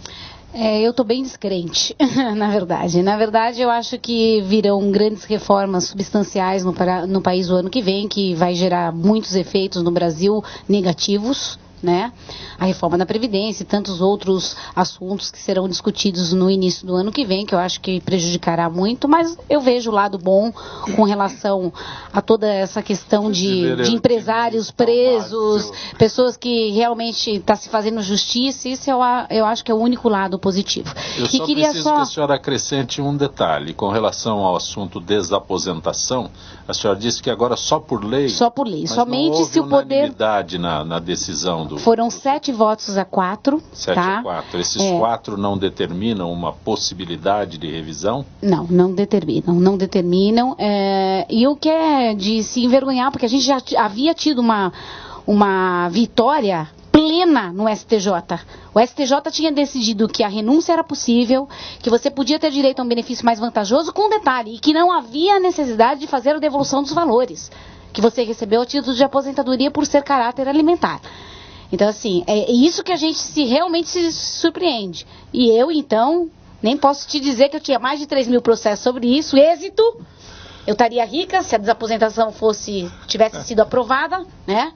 Eu estou bem descrente, na verdade. Na verdade, eu acho que virão grandes reformas substanciais no país o ano que vem, que vai gerar muitos efeitos no Brasil negativos, né? A reforma da Previdência e tantos outros assuntos que serão discutidos no início do ano que vem, que eu acho que prejudicará muito, mas eu vejo o lado bom com relação a toda essa questão de empresários presos, pessoas que realmente estão se fazendo justiça. Isso eu acho que é o único lado positivo. Eu só preciso que a senhora acrescente um detalhe com relação ao assunto desaposentação. A senhora disse que agora só por lei. Só por lei. Mas somente não houve se o poder... unanimidade na decisão. Foram 7 votos a 4. 7 a 4. Esses 4 não determinam uma possibilidade de revisão? Não determinam. E o que é de se envergonhar, porque a gente já havia tido uma vitória plena no STJ. O STJ tinha decidido que a renúncia era possível, que você podia ter direito a um benefício mais vantajoso, com detalhe, e que não havia necessidade de fazer a devolução dos valores que você recebeu a título de aposentadoria por ser caráter alimentar. Então, assim, é isso que a gente realmente se surpreende. E eu, então, nem posso te dizer que eu tinha mais de 3 mil processos sobre isso. Êxito, eu estaria rica se a desaposentação tivesse sido aprovada, né?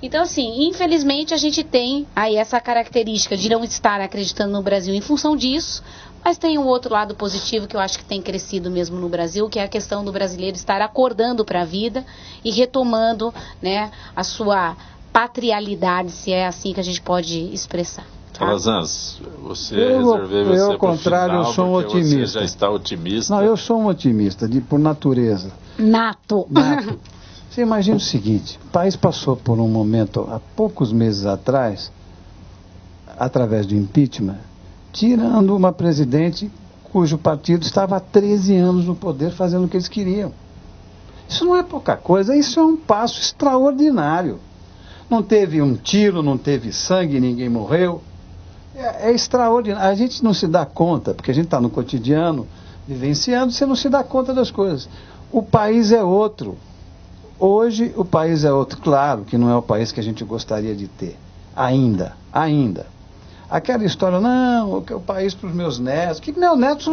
Então, assim, infelizmente a gente tem aí essa característica de não estar acreditando no Brasil em função disso, mas tem um outro lado positivo que eu acho que tem crescido mesmo no Brasil, que é a questão do brasileiro estar acordando para a vida e retomando, né, a sua patrialidade, se é assim que a gente pode expressar. Calazans, você reservei você ao contrário, eu sou um otimista. Você já está otimista. Não, eu sou um otimista, por natureza. Nato. Você imagina o seguinte, o país passou por um momento, há poucos meses atrás, através do impeachment, tirando uma presidente cujo partido estava há 13 anos no poder fazendo o que eles queriam. Isso não é pouca coisa, isso é um passo extraordinário. Não teve um tiro, não teve sangue, ninguém morreu. É extraordinário. A gente não se dá conta, porque a gente está no cotidiano, vivenciando, você não se dá conta das coisas. O país é outro. Hoje o país é outro. Claro que não é o país que a gente gostaria de ter. Ainda. Aquela história, não, eu quero o país para os meus netos. Que meus netos,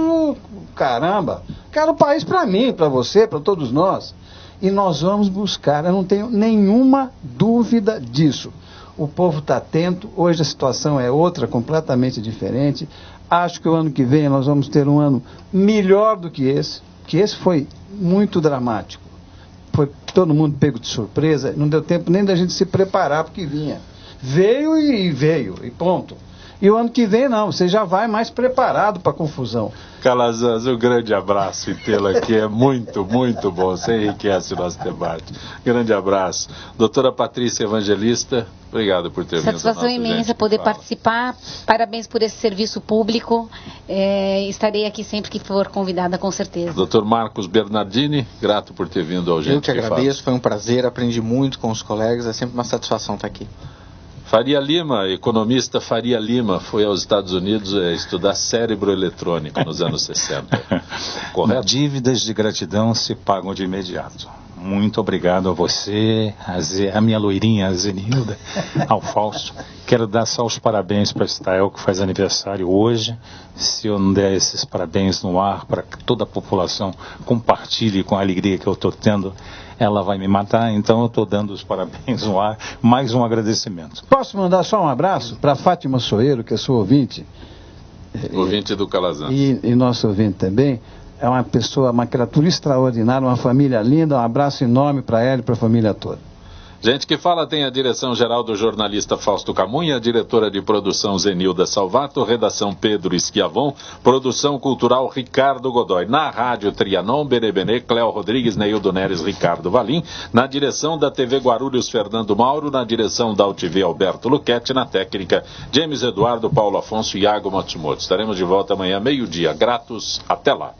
caramba. Quero o país para mim, para você, para todos nós. E nós vamos buscar, eu não tenho nenhuma dúvida disso. O povo está atento, hoje a situação é outra, completamente diferente. Acho que o ano que vem nós vamos ter um ano melhor do que esse foi muito dramático. Foi todo mundo pego de surpresa, não deu tempo nem da gente se preparar porque vinha. Veio, e ponto. E o ano que vem não, você já vai mais preparado para a confusão. Calazans, um grande abraço e tê-lo aqui, é muito, muito bom, você enriquece o nosso debate. Grande abraço. Doutora Patrícia Evangelista, obrigado por ter vindo. Satisfação imensa poder participar, parabéns por esse serviço público, estarei aqui sempre que for convidada, com certeza. Doutor Marcos Bernardini, grato por ter vindo ao Gente Eu que agradeço, foi um prazer, aprendi muito com os colegas, é sempre uma satisfação estar aqui. Faria Lima, economista Faria Lima, foi aos Estados Unidos estudar cérebro eletrônico nos anos 60. Correto? Dívidas de gratidão se pagam de imediato. Muito obrigado a você, a minha loirinha, a Zenilda, ao Fausto. Quero dar só os parabéns para a Estael, que faz aniversário hoje. Se eu não der esses parabéns no ar para que toda a população compartilhe com a alegria que eu estou tendo, ela vai me matar, então eu estou dando os parabéns no ar. Mais um agradecimento. Posso mandar só um abraço para Fátima Soeiro, que é sua ouvinte? Ouvinte do Calazans. E nosso ouvinte também. É uma pessoa, uma criatura extraordinária, uma família linda. Um abraço enorme para ela e para a família toda. Gente que fala tem a direção geral do jornalista Fausto Camunha, a diretora de produção Zenilda Salvato, redação Pedro Esquiavon, produção cultural Ricardo Godoy. Na rádio Trianon, Benebenê, Cléo Rodrigues, Neildo Neres, Ricardo Valim. Na direção da TV Guarulhos, Fernando Mauro. Na direção da UTV, Alberto Luquete. Na técnica, James Eduardo, Paulo Afonso e Iago Matsumoto. Estaremos de volta amanhã, meio-dia. Gratos, até lá.